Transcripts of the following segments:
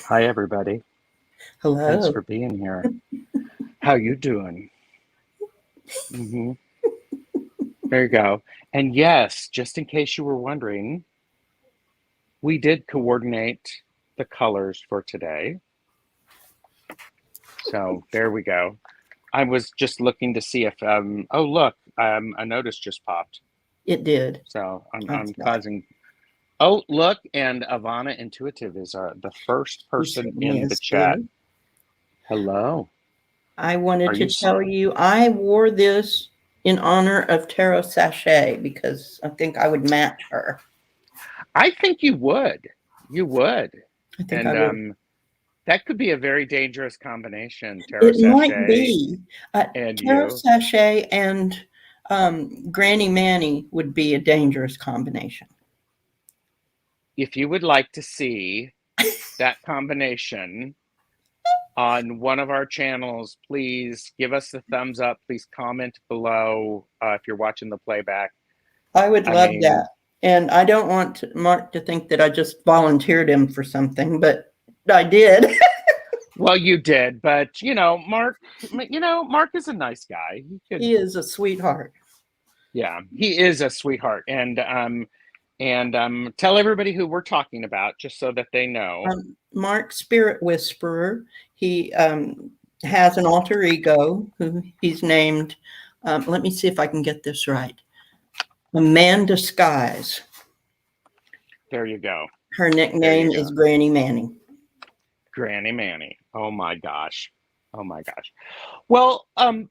Hi, everybody. Thanks Hello. for being here. How you doing? hmm There you go. And yes, just in case you were wondering, we did coordinate the colors for today. So there we go. I was just looking to see if, oh, look, a notice just popped. It did. So That's I'm why. causing, oh, look, and Ivana Intuitive is the first She person certainly in the is chat. good. Hello. I Are wanted you, to tell you I wore this in honor of Taro Sachet because I think I would match her. I think you would. You would. I think I And would. that could be a very dangerous combination, tarot It might sachet be. and Taro you. Sachet and Granny Manny would be a dangerous combination. If you would like to see that combination on one of our channels, please give us the thumbs up. Please comment below if you're watching the playback. I would I love mean, that. And I don't want Mark to think that I just volunteered him for something, but I did. well, you did, but Mark is a nice guy. He could, He is a sweetheart. yeah, he is a sweetheart. And tell everybody who we're talking about, just so that they know. Mark Spirit Whisperer. He has an alter ego who he's named. Let me see if I can get this right. Amanda Skies. There you go. Her nickname is Granny Manny. Granny Manny. Oh my gosh. Oh my gosh. Well,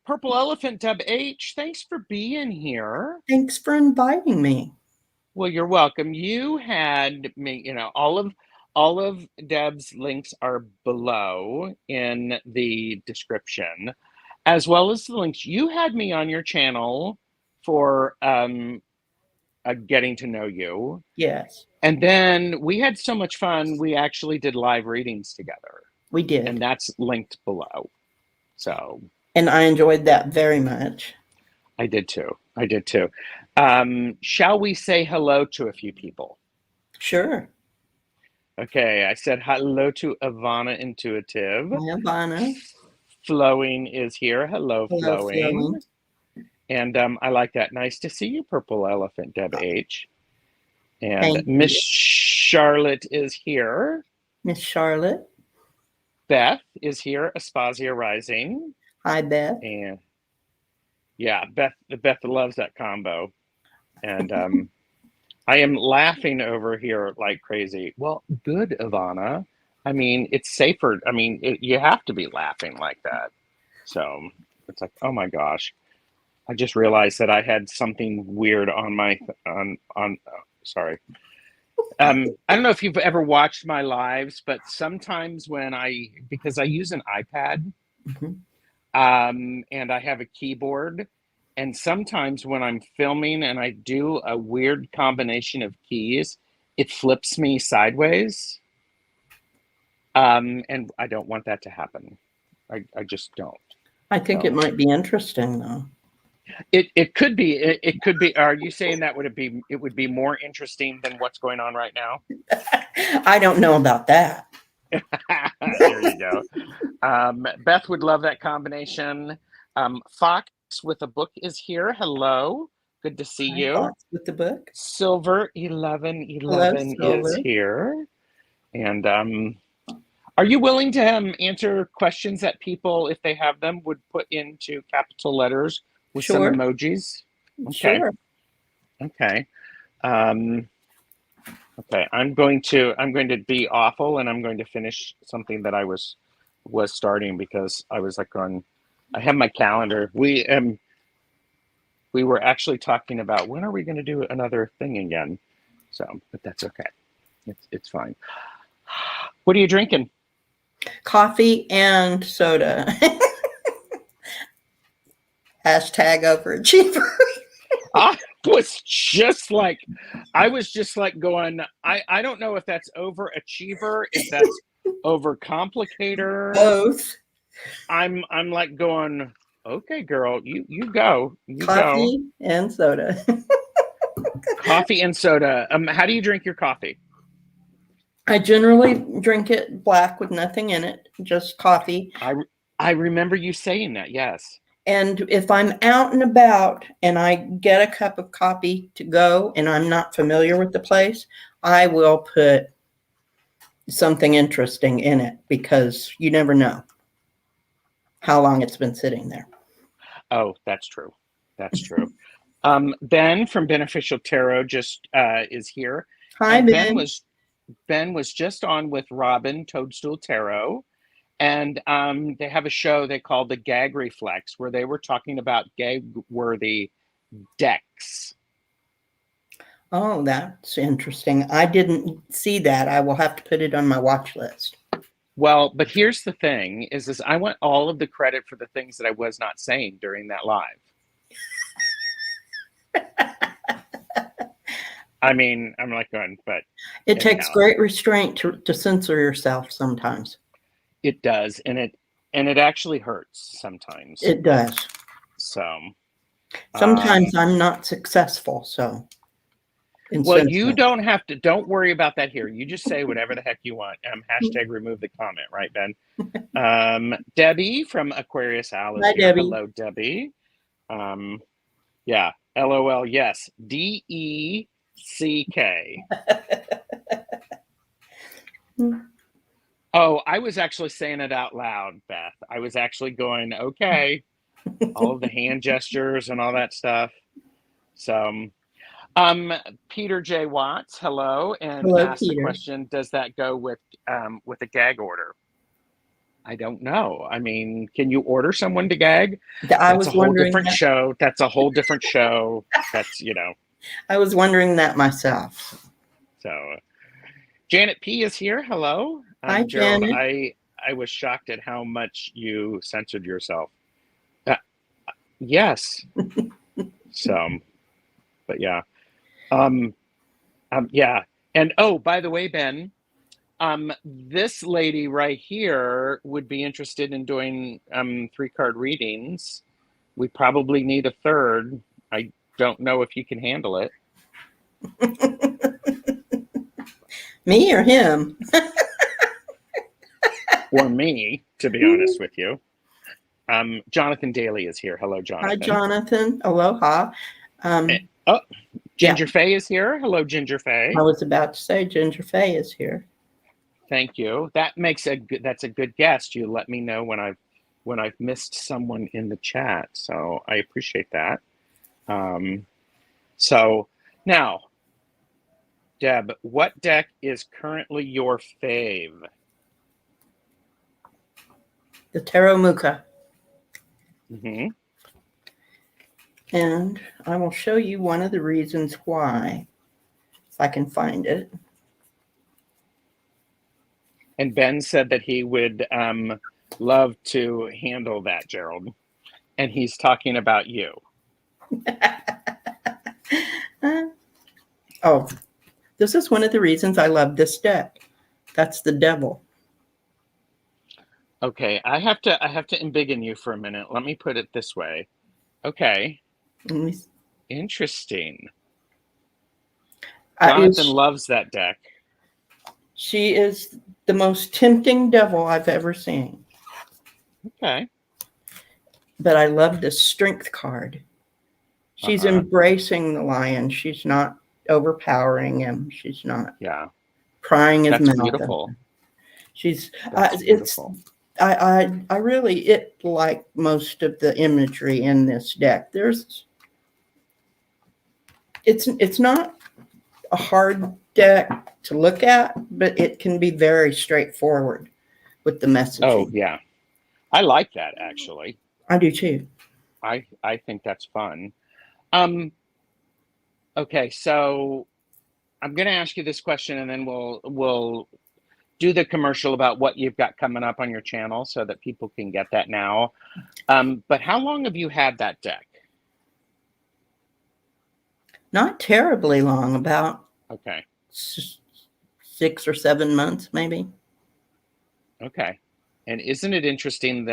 Purple Elephant Deb H, thanks for being here. Thanks for inviting me. Well, you're welcome. You had me, all of Deb's links are below in the description, as well as the links. You had me on your channel for getting to know you. Yes. And then we had so much fun, we actually did live readings together. We did. And that's linked below. So. And I enjoyed that very much. I did too. I did too. Shall we say hello to a few people? Sure. Okay, I said hello to Ivana Intuitive. Hi, Ivana. Flowing is here. Hello, Hello, Flowing. And I like that. Nice to see you, Purple Elephant Deb H. And Miss Charlotte is here. Miss Charlotte. Beth is here. Aspasia Rising. Hi, Beth. And yeah, Beth loves that combo. And I am laughing over here like crazy. Well, good, Ivana. I mean, it's safer. I mean, you have to be laughing like that. So it's like, oh my gosh. I just realized that I had something weird on my, sorry. I don't know if you've ever watched my lives, but sometimes because I use an iPad, and I have a keyboard, and sometimes when I'm filming and I do a weird combination of keys, it flips me sideways. And I don't want that to happen. I just don't. I think it might be interesting though. It could be. It could be. Are you saying that it would be more interesting than what's going on right now? I don't know about that. There you go. Beth would love that combination. Fox with a book is here. Hello. Good to see you. Fox with the book. Silver 1111 is here. And are you willing to answer questions that people, if they have them, would put into capital letters with some emojis? Okay. Sure. Okay. Okay, I'm going to be awful, and I'm going to finish something that I was starting, because I was like I have my calendar. We were actually talking about when are we going to do another thing again. So, but that's okay. It's fine. What are you drinking? Coffee and soda. Hashtag overachiever. I was just like going, I don't know if that's overachiever, if that's overcomplicator. Both. I'm like going, okay, girl, you go. Coffee and soda. Coffee and soda. How do you drink your coffee? I generally drink it black with nothing in it, just coffee. I remember you saying that. Yes. And if I'm out and about and I get a cup of coffee to go and I'm not familiar with the place, I will put something interesting in it because you never know how long it's been sitting there. Oh, that's true. That's true. Ben from Beneficial Tarot just is here, Hi, and Ben. Ben was just on with Robin Toadstool Tarot, and they have a show they call the Gag Reflex, where they were talking about gag-worthy decks. Oh, that's interesting. I didn't see that. I will have to put it on my watch list. Well, but here's the thing: is I want all of the credit for the things that I was not saying during that live. I mean, I'm like going, but It takes anyhow, great restraint to censor yourself sometimes. it does, and it actually hurts sometimes. It does. So, Sometimes I'm not successful, so in well, you censoring. don't have to. Don't worry about that here. You just say whatever the heck you want. Hashtag remove the comment, right, Ben? Debbie from Aquarius Al is Hi, here. Debbie. Hello, Debbie. Yeah. LOL. Yes. DECK. Oh, I was actually saying it out loud, Beth. I was actually going, okay, all of the hand gestures and all that stuff. So, Peter J. Watts, hello, and Hello, asked the Peter. question: does that go with a gag order? I don't know. I mean, can you order someone to gag? I That's a was whole wondering different that. show. That's a whole different show. That's I was wondering that myself. So. Janet P is here. Hello, Hi, Gerald. Janet. I was shocked at how much you censored yourself. Uh, yes. So, but yeah. Um, yeah. And oh, by the way, Ben, this lady right here would be interested in doing 3-card readings. We probably need a third. I don't know if you can handle it. Me or him? Or me, to be honest with you. Jonathan Daly is here. Hello, Jonathan. Hi, Jonathan. Aloha. Oh, Ginger Faye is here. Hello, Ginger Faye. I was about to say Ginger Faye is here. Thank you. That's a good guest. You let me know when I've missed someone in the chat, so I appreciate that. So now, Deb, what deck is currently your fave? The Tarot Muka. Mm-hmm. And I will show you one of the reasons why, if I can find it. And Ben said that he would love to handle that, Gerald. And he's talking about you. Oh, this is one of the reasons I love this deck. That's the Devil. Okay, I have to embiggen you for a minute. Let me put it this way. Okay. Interesting. Jonathan loves that deck. She is the most tempting devil I've ever seen. Okay. But I love the Strength card. She's embracing the lion. She's not overpowering him. She's not prying his mouth. Beautiful. She's beautiful. I really like most of the imagery in this deck. It's not a hard deck to look at, but it can be very straightforward with the messaging. Oh yeah, I like that actually. I do too. I think that's fun. Okay, so I'm going to ask you this question, and then we'll do the commercial about what you've got coming up on your channel, so that people can get that now. But how long have you had that deck? Not terribly long, about 6 or 7 months, maybe. Okay. And isn't it interesting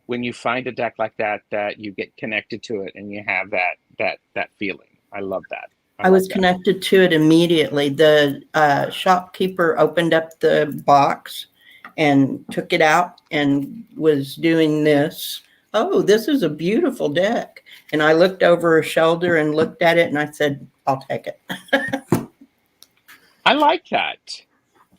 when you find a deck like that, that you get connected to it and you have that feeling? I love that. I I like was that. connected to it immediately. The shopkeeper opened up the box and took it out and was doing this. Oh, this is a beautiful deck. And I looked over her shoulder and looked at it and I said, I'll take it. I like that.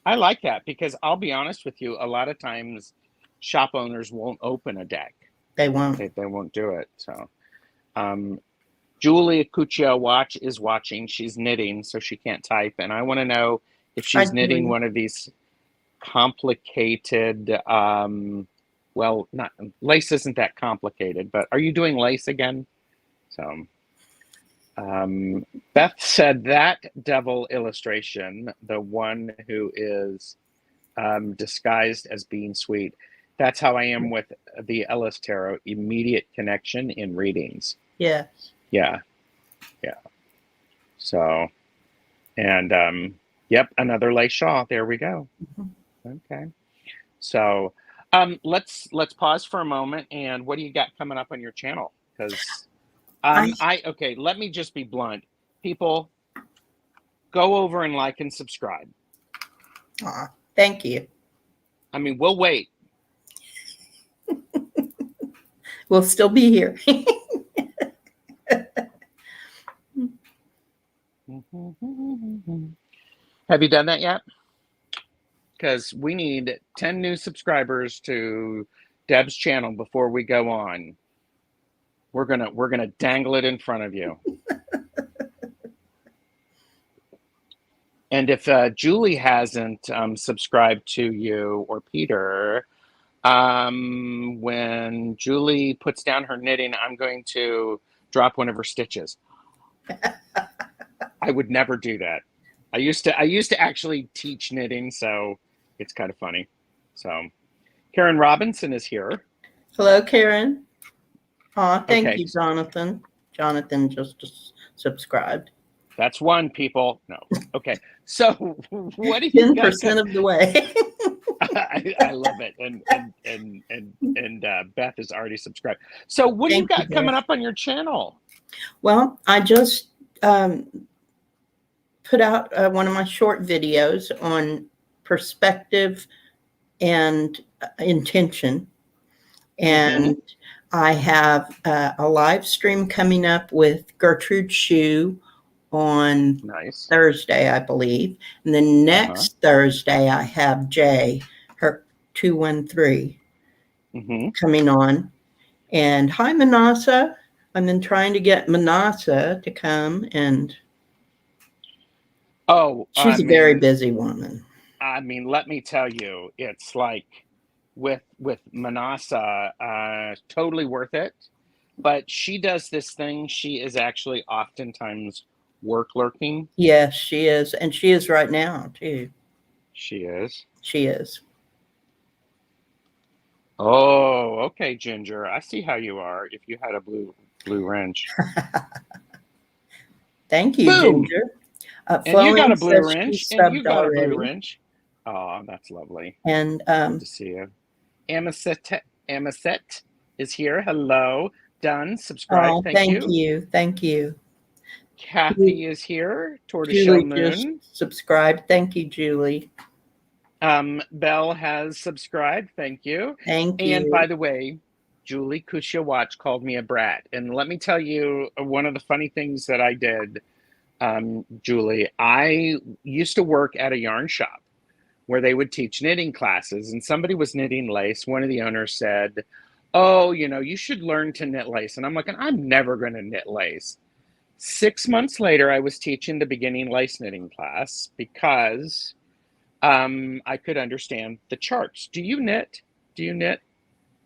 I like that because I'll be honest with you, a lot of times shop owners won't open a deck. They won't. They won't do it. So um, Julie Cuccia Watch is watching. She's knitting, so she can't type. And I want to know if Hi, she's knitting Julie. one of these complicated, well, not lace isn't that complicated, but are you doing lace again? So Beth said that devil illustration, the one who is disguised as being sweet. That's how I am with the Ellis Tarot. Immediate connection in readings. Yeah. Yeah, yeah. So, and yep, another lace shawl. There we go. Okay. So, let's pause for a moment. And what do you got coming up on your channel? Because okay. Let me just be blunt. People, go over and like and subscribe. Thank you. I mean, we'll wait. We'll still be here. Have you done that yet? Because we need 10 new subscribers to Deb's channel before we go on. We're gonna dangle it in front of you. And if Julie hasn't subscribed to you or Peter, when Julie puts down her knitting, I'm going to drop one of her stitches. I would never do that. I used to actually teach knitting, so it's kind of funny. So Karen Robinson is here. Hello, Karen. Thank Okay. you, Jonathan. Jonathan just subscribed. That's one, people. No. Okay. So what do you 10% of the way. I love it. And Beth has already subscribed. So what do you got coming up on your channel? Well, I just put out one of my short videos on perspective and intention. And I have a live stream coming up with Gertrude Shue on Thursday, I believe. And then next Thursday, I have Jay, her 213, coming on. And hi, Manasa. I've been trying to get Manasa to come, and she's a very busy woman. I mean, let me tell you, it's like with Manasa, totally worth it. But she does this thing. She is actually oftentimes work lurking. Yes, she is. And she is right now, too. She is? She is. Oh, okay, Ginger. I see how you are if you had a blue wrench. Thank you, Boom. Ginger. And you got a blue wrench. And you got a blue wrench. Oh, that's lovely. And good to see you. Amasette is here. Hello. Done. Subscribe. Thank you. Thank you. Kathy is here. Tortoiseshell Moon. Just subscribed. Thank you, Julie. Belle has subscribed. Thank you. Thank you. And by the way, Julie Cuccia Watch called me a brat. And let me tell you, one of the funny things that I did, Julie, I used to work at a yarn shop where they would teach knitting classes, and somebody was knitting lace. One of the owners said, oh, you should learn to knit lace. And I'm like, I'm never going to knit lace. 6 months later, I was teaching the beginning lace knitting class because I could understand the charts. Do you knit?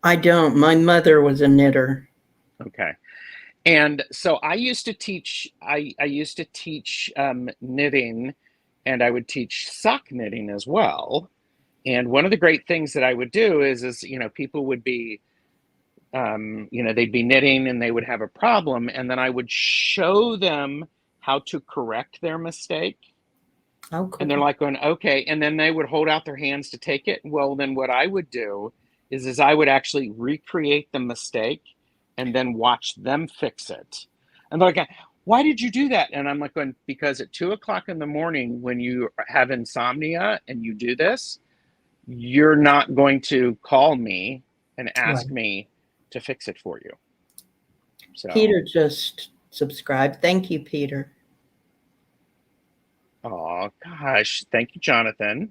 I don't. My mother was a knitter. Okay. And so I used to teach, knitting, and I would teach sock knitting as well. And one of the great things that I would do is people would be, they'd be knitting and they would have a problem. And then I would show them how to correct their mistake. Oh, cool. And they're like going, okay. And then they would hold out their hands to take it. Well, then what I would do is I would actually recreate the mistake and then watch them fix it. And they're like, why did you do that? And I'm like going, because at 2 o'clock in the morning, when you have insomnia and you do this, you're not going to call me and Right. ask me to fix it for you. So, Peter just subscribed. Thank you, Peter. oh gosh, thank you, Jonathan.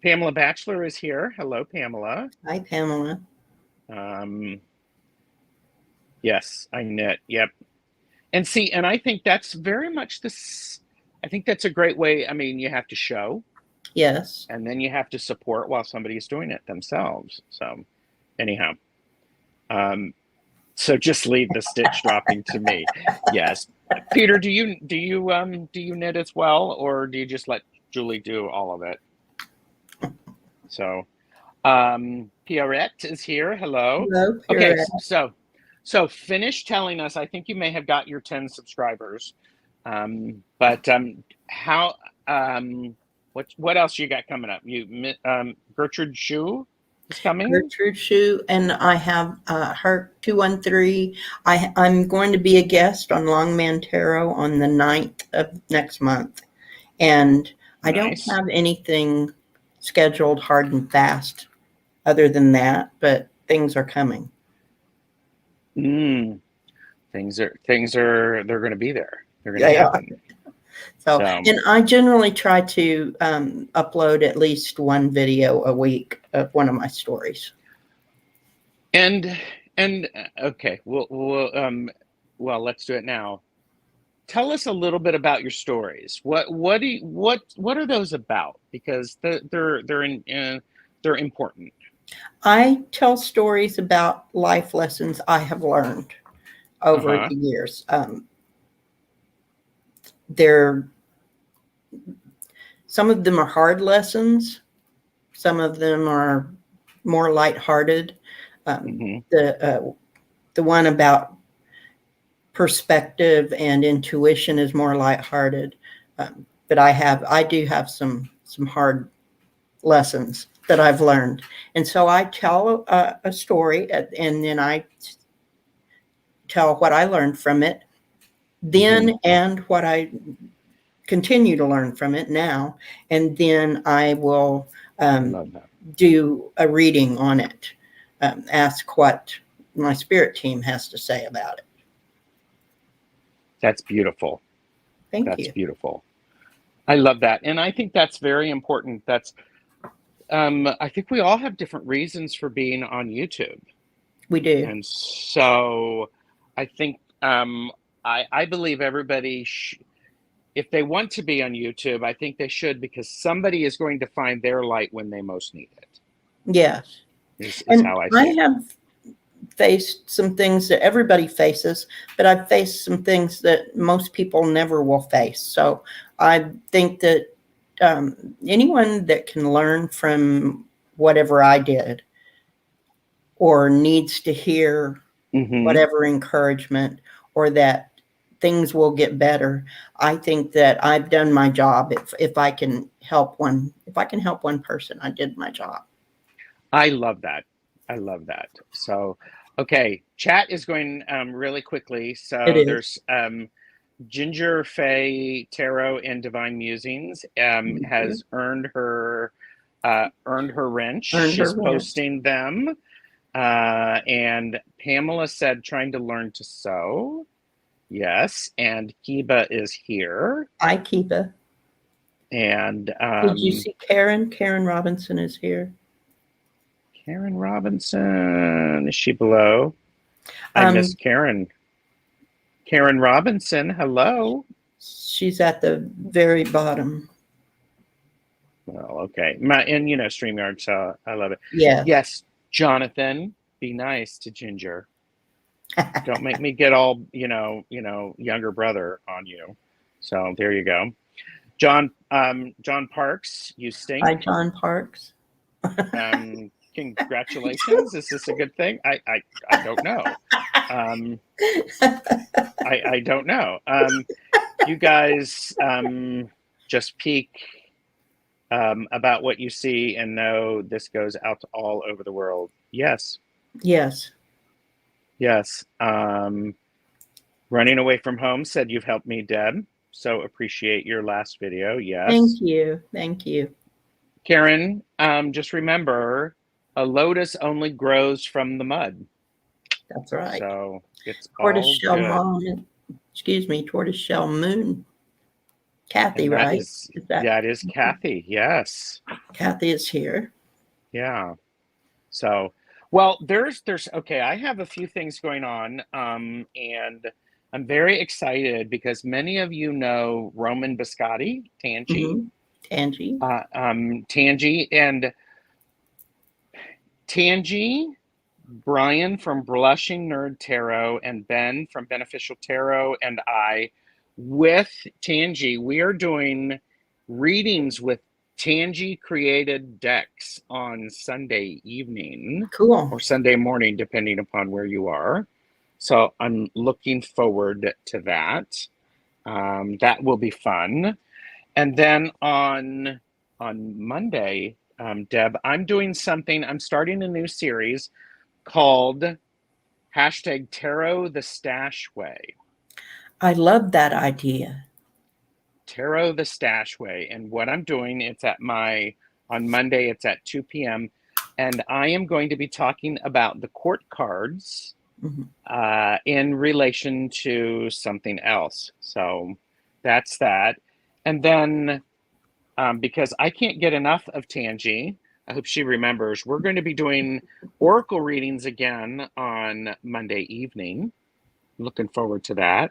Pamela Batchelor is here. Hello, Pamela. Hi, Pamela. Um, yes, I knit. Yep. And see, and I think that's very much this. I think that's a great way. I mean, you have to show, Yes. and then you have to support while somebody is doing it themselves. So, anyhow, um, so just leave the stitch dropping to me. Yes, Peter, do you knit as well, or do you just let Julie do all of it? So, Pierrette is here. Hello. Hello, Okay, Pierrette. so finish telling us. I think you may have got your 10 subscribers, but how what else you got coming up? Gertrude Shu is coming. Gertrude Shu, and I have her 213. I'm going to be a guest on Longman Tarot on the 9th of next month. And I don't Nice. have anything scheduled hard and fast other than that, but things are coming. Mm, things are they're going to be there. They're going to Yeah. happen. So, So and I generally try to upload at least one video a week of one of my stories. and okay, well, let's do it now. Tell us a little bit about your stories. What are those about? Because they're important. I tell stories about life lessons I have learned over Uh-huh. the years. They're Some of them are hard lessons. Some of them are more lighthearted. Um, Hmm. the one about perspective and intuition is more lighthearted. But I do have some hard lessons that I've learned, and so I tell a story, and then I tell what I learned from it Hmm. then and what I continue to learn from it now, and then I will I um, love that. do a reading on it, ask what my spirit team has to say about it. That's beautiful. Thank That's you. beautiful. I love that. And I think that's very important. I think we all have different reasons for being on YouTube. We do. And so I think I believe everybody if they want to be on YouTube, I think they should, because somebody is going to find their light when they most need it. Yes. Is And how I I see it. have faced some things that everybody faces, but I've faced some things that most people never will face. So I think that anyone that can learn from whatever I did or needs to hear Hmm. whatever encouragement or that things will get better, I think that I've done my job. If I can help one person, I did my job. I love that. I love that. So, okay, chat is going really quickly. It So is. there's Ginger Faye Tarot and Divine Musings Thank you. has earned her wrench. Earned her She's rent. posting them. And Pamela said, trying to learn to sew. Yes. And Kiba is here. I keep it. And Did you see Karen? Karen Robinson is here. Karen Robinson, is she below? I miss Um, Karen. Karen Robinson, hello. she's at the very bottom. Well, okay. And StreamYard, so I love it. Yes. Yes, Jonathan, be nice to Ginger. Don't make me get all, younger brother on you. So there you go. John Parks, you Hi, stink. John Parks. Congratulations. Is this a good thing? I don't know. I don't know. You guys just peek about what you see and know this goes out to all over the world. Yes. Yes. Yes. Running Away from Home said, "You've helped me, Deb. So appreciate your last video." Thank Yes. you. Thank you. Karen, just remember, a lotus only grows from the mud. That's right. So it's Tortoise all shell good. mom. Excuse me, tortoise shell moon. Kathy, And that right? is, Is that that is Kathy. Yes. Kathy is here? Yeah. So, well, there's okay, I have a few things going on, and I'm very excited because many of you know Roman Biscotti, Tangi, Mm-hmm. Angie. Tangi, and Tangi, Brian from Blushing Nerd Tarot, and Ben from Beneficial Tarot, and I, with Tangi, we are doing readings with Tangi created decks on Sunday evening Cool. or Sunday morning, depending upon where you are. So I'm looking forward to that. That will be fun. And then on Monday, Deb, I'm doing something. I'm starting a new series called hashtag Tarot the Stash Way. I love that idea. Tarot the Stash Way. And what I'm doing, on Monday, it's at 2 p.m. And I am going to be talking about the court cards Mm-hmm. in relation to something else. So that's that. And then because I can't get enough of Tangi, I hope she remembers, we're going to be doing oracle readings again on Monday evening. Looking forward to that.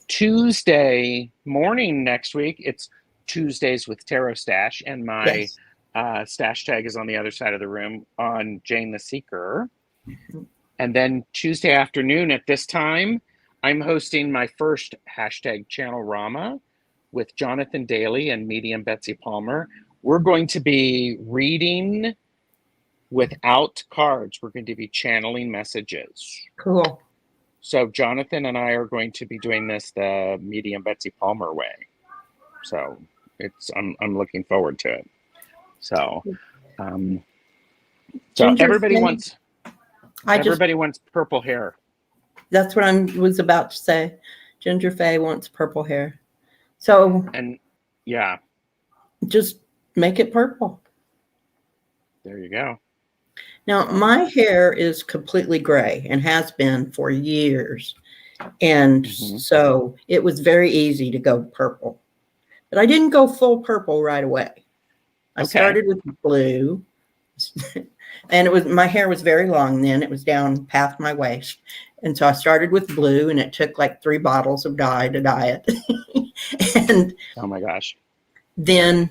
Tuesday morning next week, it's Tuesdays with Tarot Stash, and my Yes. stash tag is on the other side of the room on Jane the Seeker. Mm-hmm. And then Tuesday afternoon at this time, I'm hosting my first hashtag Channel Rama with Jonathan Daly and medium Betsy Palmer. We're going to be reading without cards. We're going to be channeling messages. Cool. So Jonathan and I are going to be doing this the medium Betsy Palmer way. So I'm looking forward to it. So um, so Ginger Faye. I just everybody wants purple hair. That's what I was about to say. Ginger Faye wants purple hair. So And yeah, just make it purple. there you go. Now, So my hair is completely gray and has been for years. And so it was very easy to go purple. But I didn't go full purple right away. I okay. started with blue. And my hair was very long then. It was down past my waist. And so I started with blue, and it took like 3 bottles of dye to dye it. And Oh my gosh. then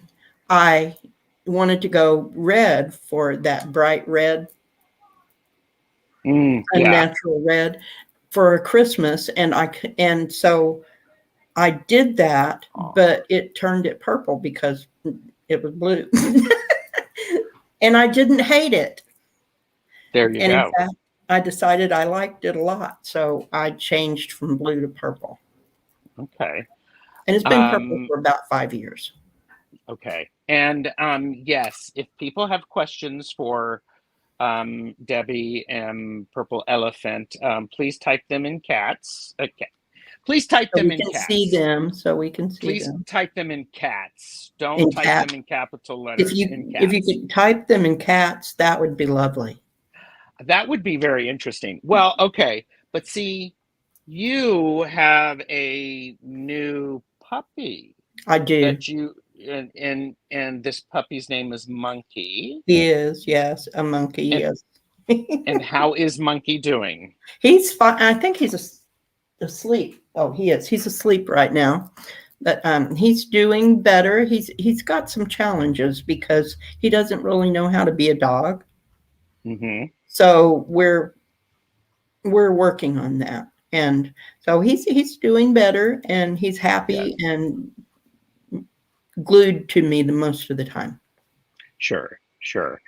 I wanted to go red for that bright red, Yeah. unnatural red for Christmas. And so I did that, Oh, but it turned it purple because it was blue. And I didn't hate it. there you And in go. fact, I decided I liked it a lot. So I changed from blue to purple. Okay. And it's been purple Um, for about 5 years. okay. And yes, if people have questions for Debbie and Purple Elephant, please type them in cats. Okay. Please type So them we in can see cats. them. So we can see Please them type them in cats. Don't in type cat. them in capital If letters, in you cats. could type them in cats, that would be lovely. That would be very interesting. Well, okay, but see, you have a new puppy I do. that you and this puppy's name is Monkey. He is, yes, a monkey, And yes. and how is Monkey doing? He's fine. I think he's asleep. Oh, he is. He's asleep right now. But he's doing better. He's got some challenges because he doesn't really know how to be a dog. Mm-hmm. So we're working on that. And so he's doing better, and he's Yeah, happy and glued to me the most of the time. sure, sure.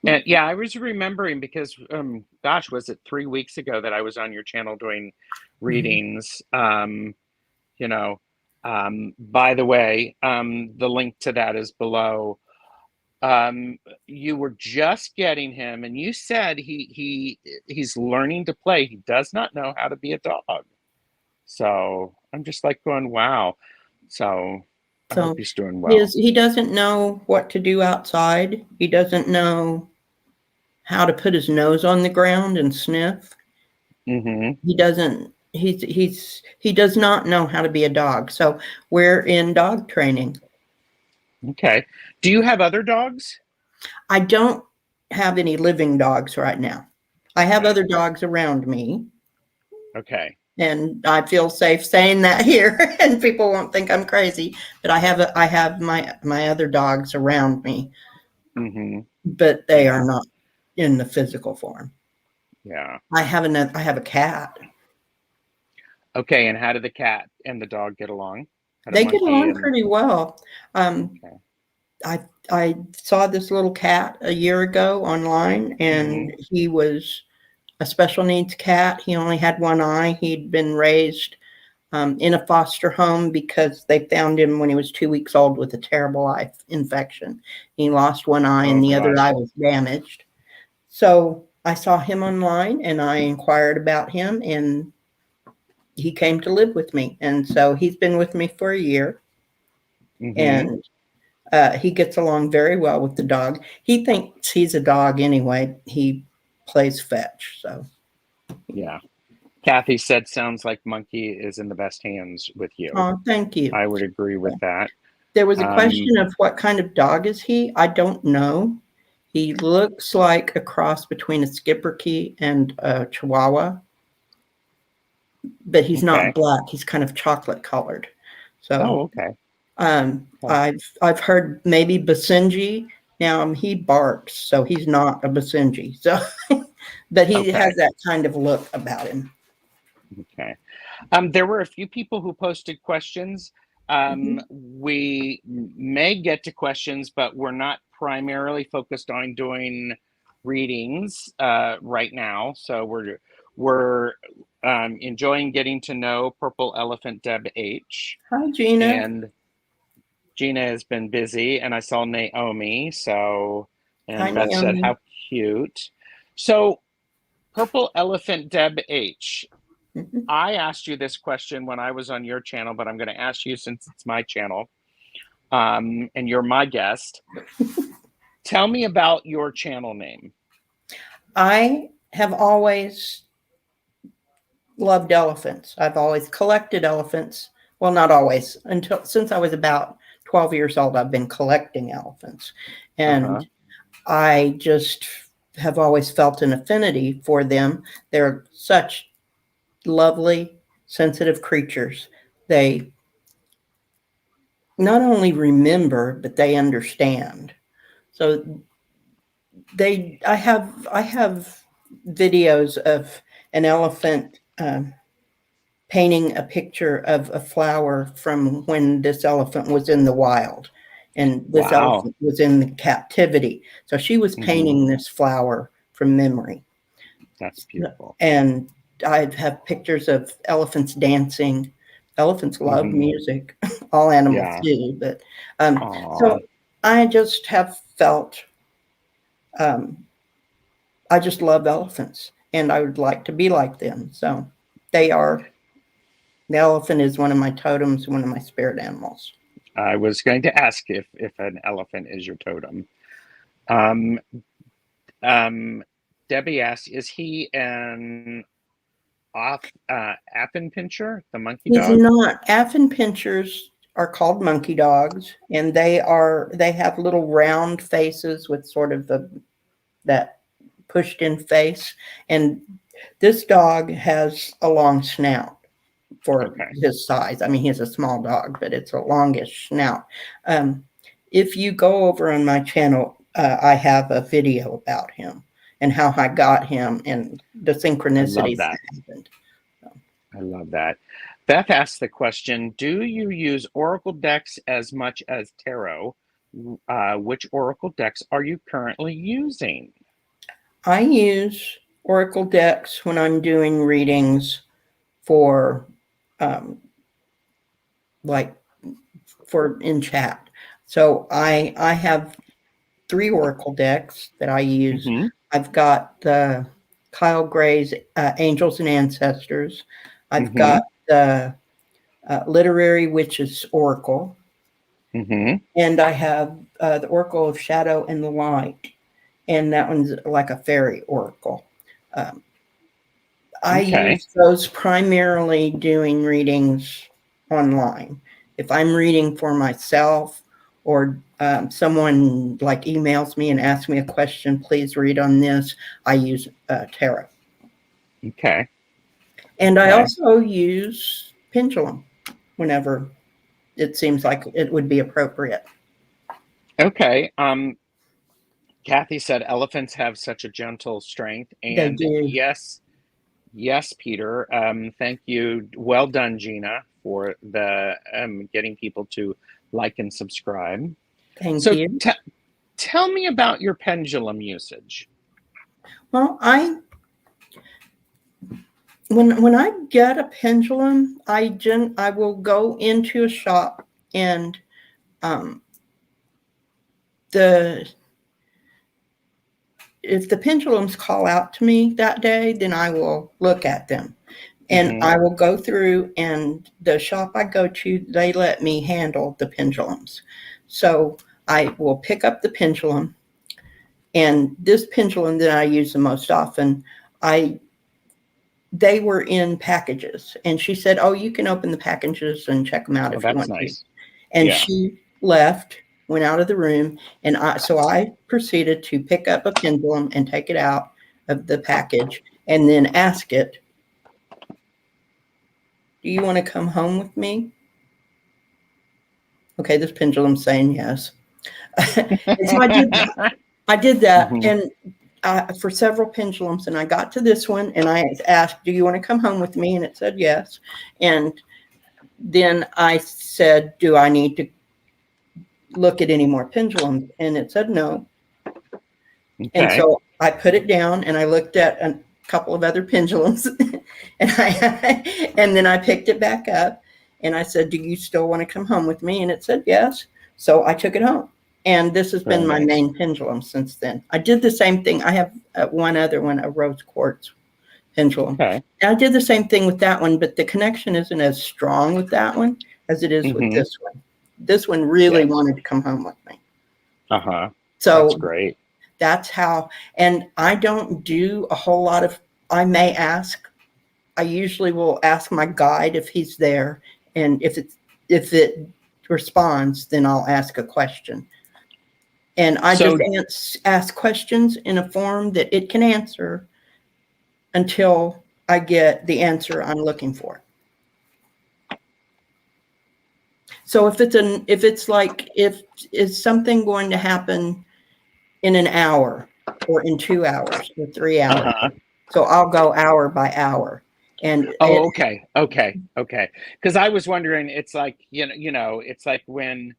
And yeah, I was remembering because gosh, was it 3 weeks ago that I was on your channel doing Mhm. readings? You know, by the way, the link to that is below. You were just getting him, and you said he's learning to play. He does not know how to be a dog. So I'm just like going, wow. So I hope So he's doing well. he doesn't know what to do outside. He doesn't know how to put his nose on the ground and sniff. Mm-hmm. He doesn't he does not know how to be a dog. So we're in dog training. Okay. Do you have other dogs? I don't have any living dogs right now. I have Okay. other dogs around me, Okay. and I feel safe saying that here, and people won't think I'm crazy. But I have my other dogs around me, Mm-hmm. but they are Yeah. not in the physical form. Yeah. I have a cat. Okay. And how did the cat and the dog get along? How did They get Monkey along and pretty well. okay. I I saw this little cat a year ago online, Mm-hmm. and he was a special needs cat. He only had one eye. He'd been raised in a foster home because they found him when he was 2 weeks old with a terrible eye infection. He lost one eye, Oh and the other gosh. eye was damaged. So I saw him online, and I inquired about him, and he came to live with me. And so he's been with me for a year, Mm-hmm. and he gets along very well with the dog. He thinks he's a dog anyway. He plays fetch. So, Yeah. Kathy said sounds like Monkey is in the best hands with you. oh, thank you. I would agree with that. There was a Um, question of what kind of dog is he? I don't know. He looks like a cross between a Schipperke and a Chihuahua, but he's not okay. black. He's kind of chocolate colored. Oh, So okay. Okay. I've heard maybe Basenji. Now he barks, so he's not a Basenji. So, but he Okay. has that kind of look about him. Okay. There were a few people who posted questions. Mhm. We may get to questions, but we're not primarily focused on doing readings right now. So we're enjoying getting to know Purple Elephant Deb H. Hi, Gina. And Gina has been busy, and I saw Naomi. So, Hi, and Beth said, Naomi. "How cute." So, Purple Elephant Deb H. Mhm. I asked you this question when I was on your channel, but I'm going to ask you since it's my channel, and you're my guest. Tell me about your channel name. I have always loved elephants. I've always collected elephants. Well, not always. Until since I was about 12 years old, I've been collecting elephants. Uh And huh. I just have always felt an affinity for them. They're such lovely, sensitive creatures. They not only remember, but they understand. So I have videos of an elephant painting a picture of a flower from when this elephant was in the wild, and this Wow. elephant was in the captivity. So she was Hmm. painting this flower from memory. That's beautiful. And I have pictures of elephants dancing. Elephants love Hmm. music. All animals Yeah. do, but Aw. so I just have felt um, I just love elephants, and I would like to be like them. So they are. The elephant is one of my totems, one of my spirit animals. I was going to ask if an elephant is your totem. Um, Debbie asked, "Is he an Affenpinscher, the monkey He's dog?" not. Affenpinchers are called monkey dogs, and they have little round faces with sort of that pushed in face. And this dog has a long snout for Okay. his size. I mean, he's a small dog, but it's a longish snout. Um, if you go over on my channel, I have a video about him and how I got him and the I love synchronicities that. that happened. So, I love that. Beth asked the question, do you use Oracle decks as much as tarot? Which Oracle decks are you currently using? I use Oracle decks when I'm doing readings for um, like for in chat. So I have 3 Oracle decks that I use. Mm-hmm. I've got the Kyle Gray's Angels and Ancestors. I've Mm-hmm. got the Literary Witches Oracle, Mm-hmm. and I have the Oracle of Shadow and the Light, and that one's like a fairy oracle. Um, I Okay. use those primarily doing readings online. If I'm reading for myself, or someone like emails me and asks me a question, please read on this, I use tarot. Okay. And I Okay. also use pendulum whenever it seems like it would be appropriate. Okay. Kathy said elephants have such a gentle strength, They and do. yes, yes, Peter. Thank you. Well done, Gina, for the getting people to like and subscribe. Thank So you. tell me about your pendulum usage. Well, when I get a pendulum, I will go into a shop, and um, the if the pendulums call out to me that day, then I will look at them, and Mm-hmm. I will go through, and the shop I go to, they let me handle the pendulums. So I will pick up the pendulum, and this pendulum that I use the most often, I they were in packages, and she said, "Oh, you can open the packages and check them out Oh, if you that's want to." nice. And Yeah. she left, went out of the room, and I proceeded to pick up a pendulum and take it out of the package, and then ask it, "Do you want to come home with me?" Okay, this pendulum's saying yes. And so I did that. I did that, Mm-hmm. and for several pendulums, and I got to this one, and I asked, "Do you want to come home with me?" And it said yes. And then I said, "Do I need to look at any more pendulums?" And it said no. And Okay. so I put it down, and I looked at a couple of other pendulums, and and then I picked it back up, and I said, "Do you still want to come home with me?" And it said yes. So I took it home. And this has Very been my nice. main pendulum since then. I did the same thing. I have one other one, a rose quartz pendulum. Okay. And I did the same thing with that one, but the connection isn't as strong with that one as it is with Mm-hmm. this one. This one really Yes. wanted to come home with me. Uh-huh. That's So great. that's how, and I don't do a whole lot of, I may ask, I usually will ask my guide if he's there. And if it responds, then I'll ask a question. And I just So ask questions in a form that it can answer until I get the answer I'm looking for. So if is something going to happen in an hour, or in 2 hours, or 3 hours, uh-huh. so I'll go hour by hour, and it Oh, okay. Okay. Okay. Because I was wondering, it's like, it's like when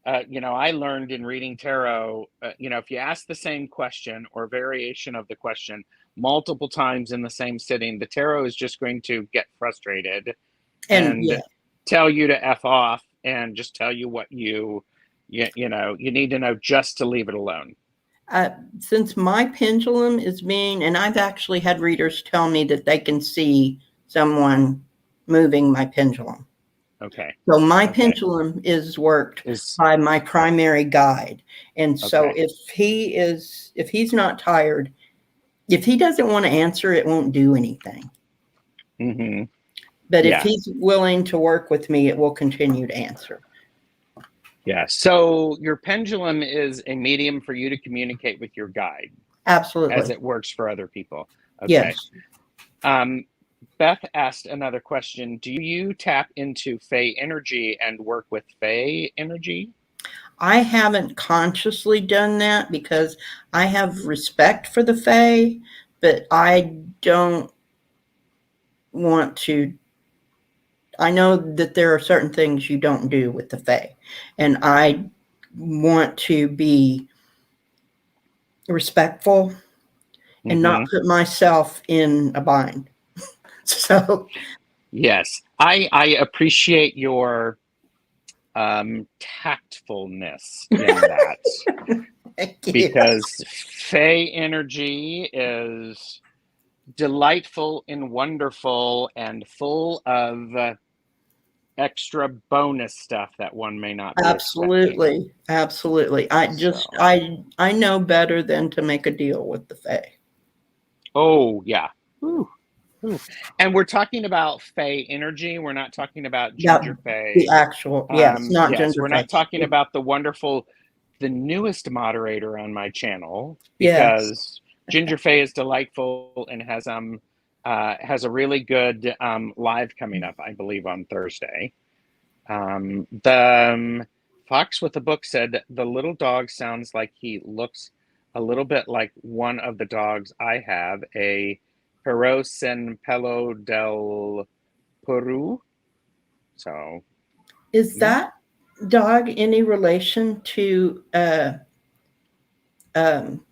I learned in reading tarot, if you ask the same question or variation of the question multiple times in the same sitting, the tarot is just going to get frustrated and and yeah, tell you to F off and just tell you what you need to know just to leave it alone. uh, since my pendulum is being, and I've actually had readers tell me that they can see someone moving my pendulum. Okay. So my Okay. pendulum is worked Is by my primary guide. And so okay. if he's not tired, if he doesn't want to answer, it won't do anything. Mm-hmm. But if Yeah. he's willing to work with me, it will continue to answer. Yeah. So your pendulum is a medium for you to communicate with your guide as Absolutely. it works for other people. Okay. Yes. Um, Beth asked another question. Do you tap into Fey energy and work with Fey energy? I haven't consciously done that because I have respect for the Fae, but I don't want to. I know that there are certain things you don't do with the Fae, and I want to be respectful and not Mm-hmm. put myself in a bind. So, Yes. I appreciate your tactfulness in that thank you. because Fey energy is delightful and wonderful and full of extra bonus stuff that one may not be expecting. Absolutely. Absolutely. I just, So, I know better than to make a deal with the Fae. oh yeah. Whew, whew. And we're talking about Fae energy. We're not talking about That Ginger the Fae. actual, yes, not Yes, gender we're Fae. not talking about the wonderful, the newest moderator on my channel, Yes. because Ginger Fae is delightful and has a really good live coming up, I believe, on Thursday. The Fox with the Book said the little dog sounds like he looks a little bit like one of the dogs I have, a Perosen Pelo del Peru. So, Is mm, that dog any relation to um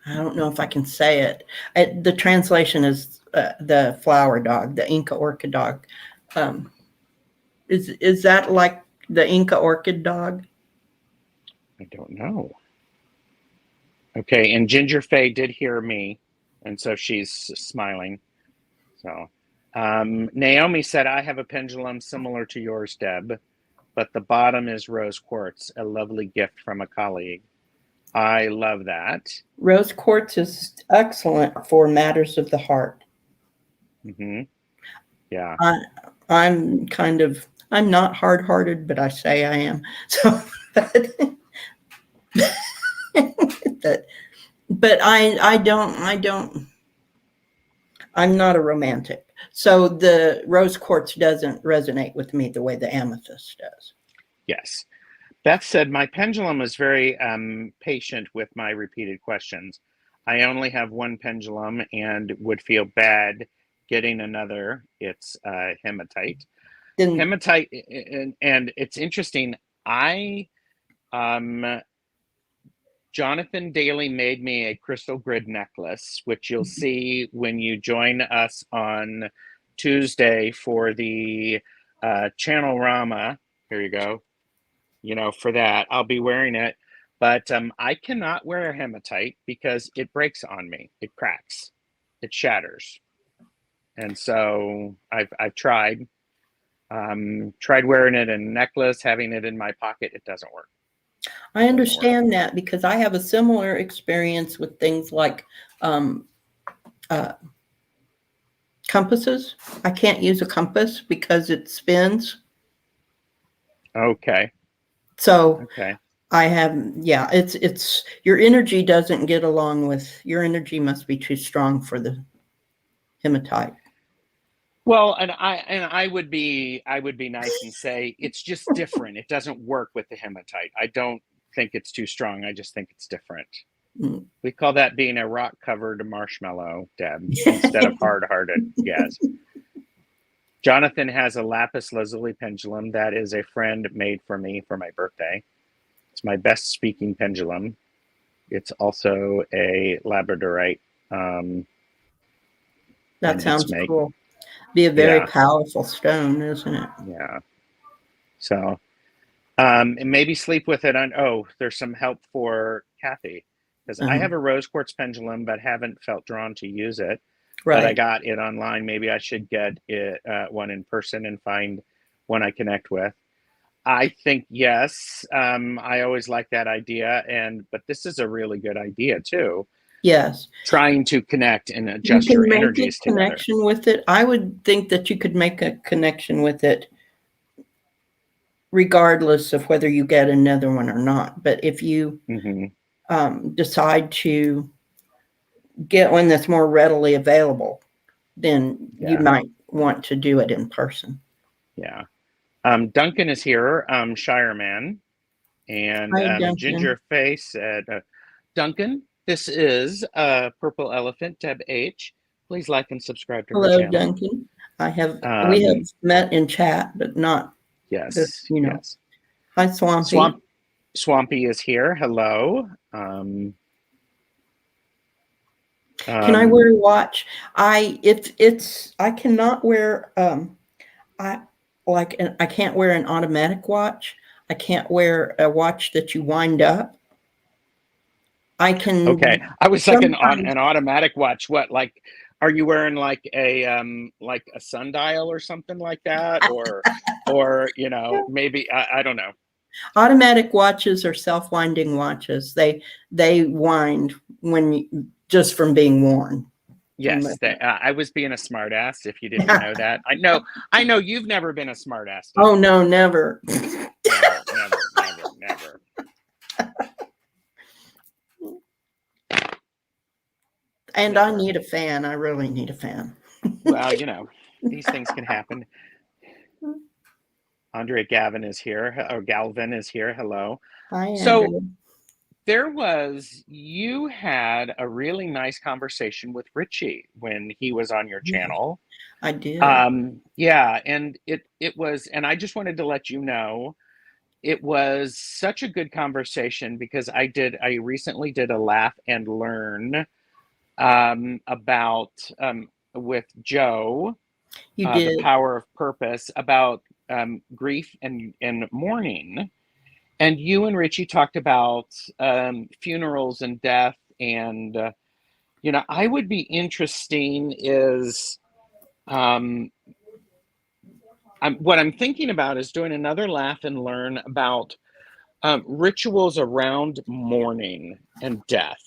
I don't know if I can say it. The translation is the flower dog, the Inca orchid dog. Um, is that like the Inca orchid dog? I don't know. Okay, and Ginger Faye did hear me, and so she's smiling. So, Naomi said, I have a pendulum similar to yours, Deb, but the bottom is rose quartz, a lovely gift from a colleague. I love that. Rose quartz is excellent for matters of the heart. Hmm. Yeah. I, I'm kind of I'm not hard-hearted, but I say I am. So, but, but I don't. I'm not a romantic. So the rose quartz doesn't resonate with me the way the amethyst does. Yes. That said, my pendulum is very patient with my repeated questions. I only have one pendulum and would feel bad getting another. It's hematite. Then Hematite, and it's interesting. I um, Jonathan Daly made me a crystal grid necklace, which you'll see when you join us on Tuesday for the Channel Rama. Here you go. You know, for that, I'll be wearing it. But I cannot wear a hematite because it breaks on me. It cracks. It shatters. And so I've tried wearing it in a necklace, having it in my pocket. It doesn't work. I It doesn't work. understand that because I have a similar experience with things like um, uh, compasses. I can't use a compass because it spins. Okay. So Okay. I have, yeah, it's your energy doesn't get along with your energy must be too strong for the hematite. Well, and I would be nice and say it's just different. It doesn't work with the hematite. I don't think it's too strong. I just think it's different. Mm. We call that being a rock covered marshmallow, Deb, instead of hard hearted. Yes. Jonathan has a lapis lazuli pendulum that is a friend made for me for my birthday. It's my best speaking pendulum. It's also a labradorite, um, That and it's sounds make cool. Be a very yeah, powerful stone, isn't it? yeah. So and maybe sleep with it on. Oh, there's some help for Kathy, because I Uh-huh. have a rose quartz pendulum but haven't felt drawn to use it. But I Right. got it online. Maybe I should get it, one in person and find one I connect with. I think yes. I always like that idea, and but this is a really good idea too. Yes. Trying to connect and You adjust can your make a energies together. connection with it. I would think that you could make a connection with it regardless of whether you get another one or not. But if you Hmm. decide to get one that's more readily available, then you Yeah, might want to do it in person. yeah. Duncan is here, Shireman, and Hi, Ginger Duncan. Face said, Duncan, this is Purple Elephant Deb H. Please like and subscribe to her Hello, channel. Duncan. We have Um, met in chat, but not this, yes, you know. yes. Hi, Swampy. Swamp Swampy is here. Hello. Um, Can I wear um, a watch? It's I cannot wear I I can't wear an automatic watch. I can't wear a watch that you wind up. I Okay. can I was like sometimes. an automatic watch. What, like, are you wearing like a sundial or something like that? Or, maybe I don't know. Automatic watches are self-winding watches. They wind just from being worn. Yes, I was being a smartass if you didn't know that. I know you've never been a smartass, Oh Deb. no, never. Never, never, never, never. And I Never. need a fan. I really need a fan. Well, these things can happen. Andrea Gavin is here, or Galvin is here. Hello. Hi, So Andrew. you had a really nice conversation with Richie when he was on your Yeah, channel. I did. Yeah, and it was, and I just wanted to let you know it was such a good conversation because I recently did a laugh and learn about with Joe, You the did. power of purpose, about grief and mourning. And you and Richie talked about funerals and death. And, I would be interesting is um, what I'm thinking about is doing another laugh and learn about rituals around mourning and death.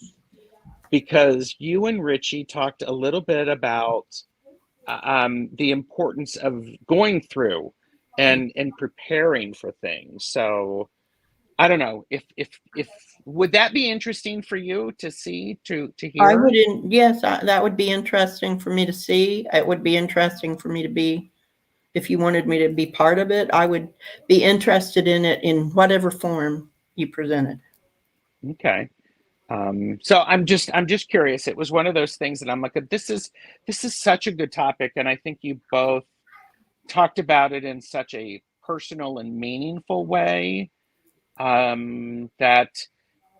Because you and Richie talked a little bit about the importance of going through and preparing for things. So I don't know if would that be interesting for you to see to I hear? wouldn't, yes, that would be interesting for me to see. It would be interesting for me to be, if you wanted me to be part of it, I would be interested in it in whatever form you presented. Okay. So I'm just curious. It was one of those things that I'm like, this is such a good topic, and I think you both talked about it in such a personal and meaningful way that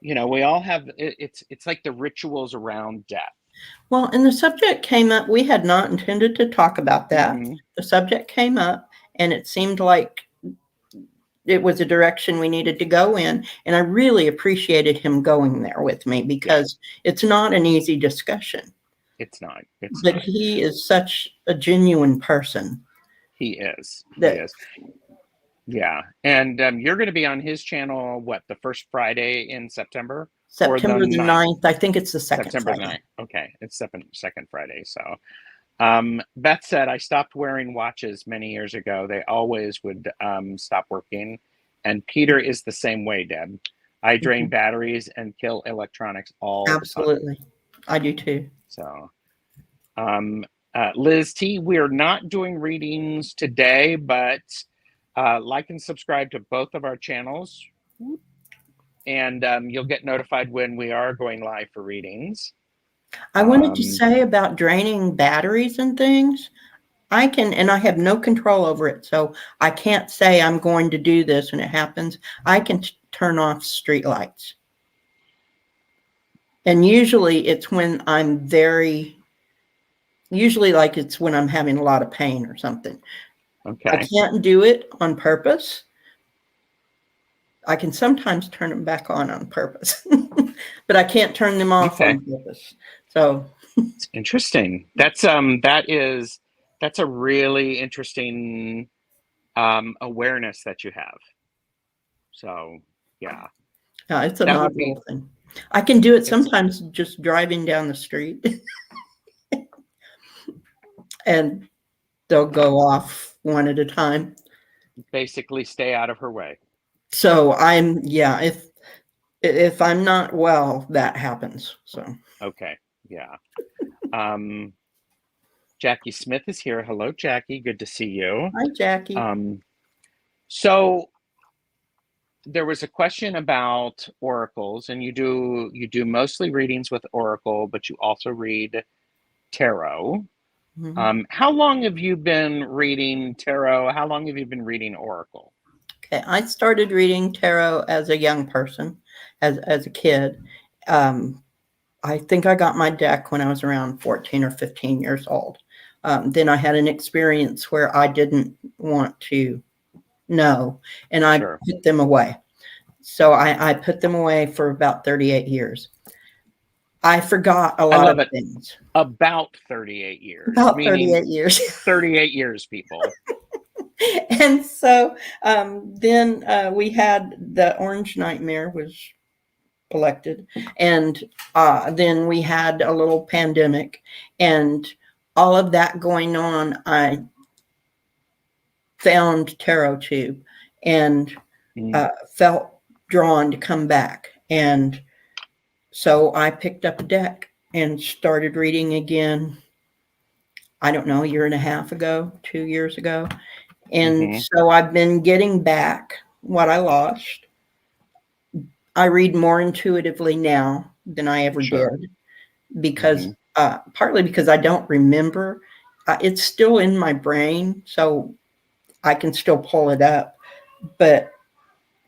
we all have it's like the rituals around death. Well, and the subject came up, we had not intended to talk about that. Hmm. The subject came up, and it seemed like it was a direction we needed to go in. And I really appreciated him going there with me Yeah, because it's not an easy discussion. it's not. It's But not. he is such a genuine person He is. He that is. Yeah. And you're going to be on his channel, what, the first Friday in September or the September the 9th? 9th, I think it's the second September Friday. 9th. Okay. It's second Friday. So Beth said, I stopped wearing watches many years ago. They always would stop working. And Peter is the same way, Deb. I drain Mhm. batteries and kill electronics all the time. Absolutely. I do too. So, Liz T, we're not doing readings today, but like and subscribe to both of our channels, and you'll get notified when we are going live for readings. I wanted to Um, say about draining batteries and things. I can, and I have no control over it. So I can't say I'm going to do this and it happens. I can turn off street lights. And usually it's when I'm usually like it's when I'm having a lot of pain or something. I okay. can't do it on purpose. I can sometimes turn them back on purpose, but I can't turn them off Okay. on purpose. So It's interesting. That's a really interesting awareness that you have. So yeah, it's a that would be novel thing. I can do it it's sometimes just driving down the street and they'll go off one at a time. basically stay out of her way. So yeah, if I'm not well, that happens. So Okay. Yeah. Um, Jackie Smith is here. Hello, Jackie. Good to see you. hi, Jackie. Um, so there was a question about oracles, and you do mostly readings with oracle, but you also read tarot. Mhm. How long have you been reading tarot? How long have you been reading oracle? Okay, I started reading tarot as a young person, as a kid. Um, I think I got my deck when I was around 14 or 15 years old. Then I had an experience where I didn't want to know, and I Sure. put them away. So I put them away for about 38 years. I forgot a I lot love of it. things. About 38 years, About meaning 38 years. 38 years, people. And so then we had the Orange Nightmare was elected, and then we had a little pandemic, and all of that going on. I found Tarot Tube and felt drawn to come back, and so I picked up a deck and started reading again. I don't know, a year and a half ago, 2 years ago. And Mm-hmm. so I've been getting back what I lost. I read more intuitively now than I ever Sure. did because Mm-hmm. partly because I don't remember. It's still in my brain, so I can still pull it up, but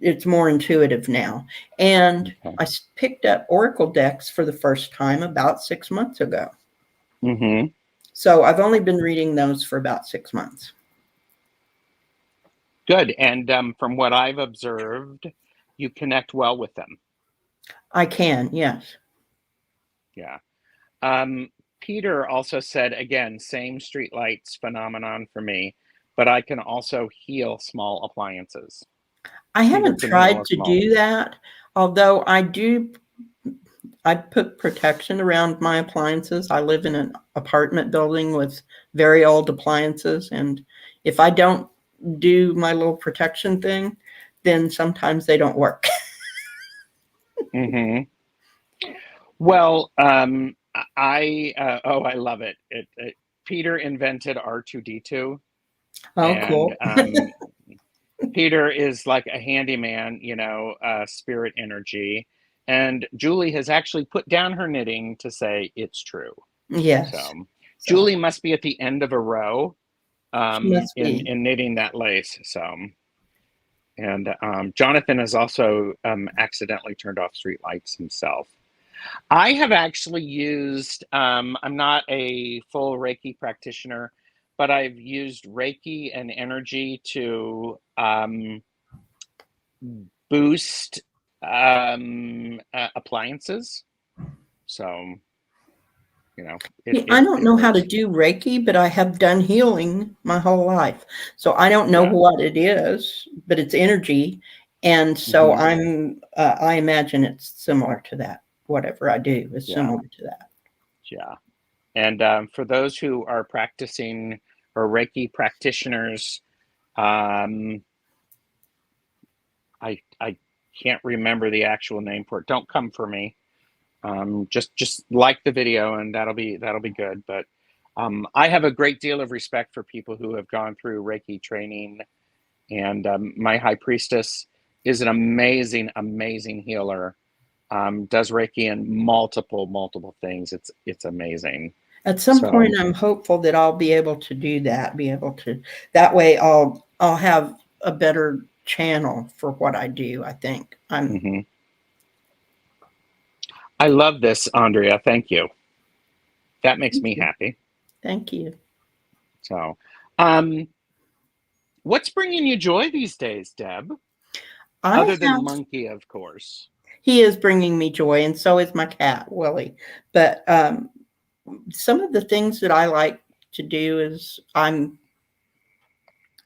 it's more intuitive now. And Okay. I picked up Oracle decks for the first time about 6 months ago. Mm-hmm. So I've only been reading those for about 6 months. Good. And from what I've observed, you connect well with them. I can, yes. Yeah. Um, Peter also said, again, same streetlights phenomenon for me, but I can also heal small appliances. I Peter haven't can heal tried a to small. do that, although I put protection around my appliances. I live in an apartment building with very old appliances, and if I don't do my little protection thing, then sometimes they don't work. Mm-hmm. Well, I love it. Peter invented R2D2, Oh, and cool. Peter is like a handyman, spirit energy. And Julie has actually put down her knitting to say it's true. Yes. So So Julie must be at the end of a row she must in be. knitting that lace. So, and Jonathan has also accidentally turned off streetlights himself. I have actually used, I'm not a full Reiki practitioner, but I've used Reiki and energy to boost appliances. So, Yeah, I don't it know how to works. do Reiki, but I have done healing my whole life. So I don't know Yeah. what it is, but it's energy. And so Hmm. I imagine it's similar to that. Whatever I do is Yeah. similar to that. Yeah. And for those who are practicing or Reiki practitioners, um, I can't remember the actual name for it. Don't come for me. Just like the video, and that'll be good. But I have a great deal of respect for people who have gone through Reiki training, and my high priestess is an amazing healer. Does Reiki in multiple things. It's amazing. At some point, So I'm hopeful that I'll be able to do that. Be able to that way, I'll have a better channel for what I do. I think I'm. mhm. I love this, Andrea. Thank you. That makes Thank me you. happy. Thank you. So, um, what's bringing you joy these days, Deb? I Other than have. Monkey, of course. He is bringing me joy, and so is my cat Willie. But some of the things that I like to do is I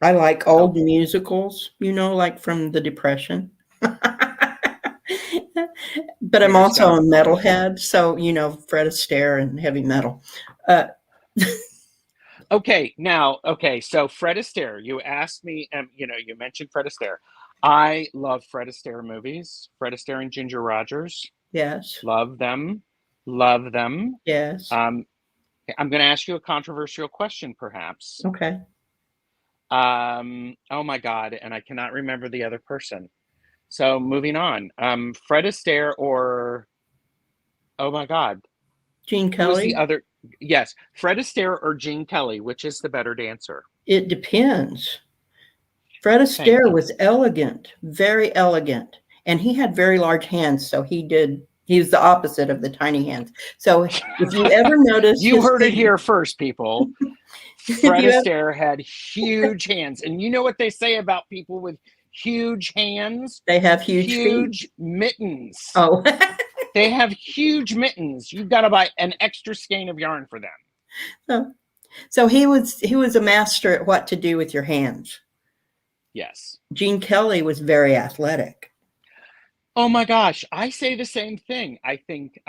like Oh, old musicals, like from the Depression. But I'm here's also a Jonathan. metalhead, so Fred Astaire and heavy metal. Uh, Okay, so Fred Astaire, you asked me, you mentioned Fred Astaire. I love Fred Astaire movies. Fred Astaire and Ginger Rogers, yes, love them, love them. yes, Um, I'm going to ask you a controversial question, perhaps. okay. Oh my God, and I cannot remember the other person. So moving on, Fred Astaire or oh my God, Gene who is the Kelly. other? Yes, Fred Astaire or Gene Kelly, which is the better dancer? It depends. Fred Thank Astaire you. was elegant, very elegant, and he had very large hands. So he was the opposite of the tiny hands. So if you ever notice You his heard it figure, here first, people. if Fred you ever, Astaire had huge hands. And you know what they say about people with huge hands? they have huge feet. Huge mittens. Oh, They have huge mittens. You've got to buy an extra skein of yarn for them. So he was a master at what to do with your hands. Yes. Gene Kelly was very athletic. Oh my gosh, I say the same thing. I think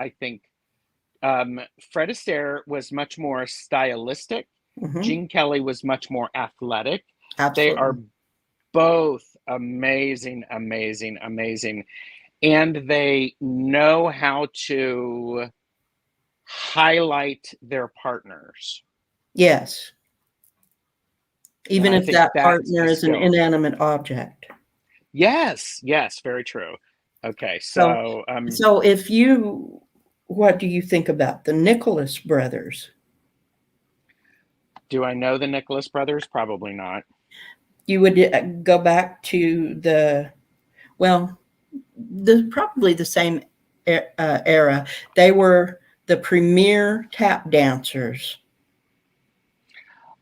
Fred Astaire was much more stylistic. Mm-hmm. Gene Kelly was much more athletic. They are Absolutely. both amazing, amazing, amazing. And they know how to highlight their partners. Yes. And Even I if think that that's partner a is an skill. inanimate object. Yes, yes, very true. Okay, So, so so what do you think about the Nicholas brothers? do I know the Nicholas brothers? Probably not. You would go back to well, probably the same era. They were the premier tap dancers.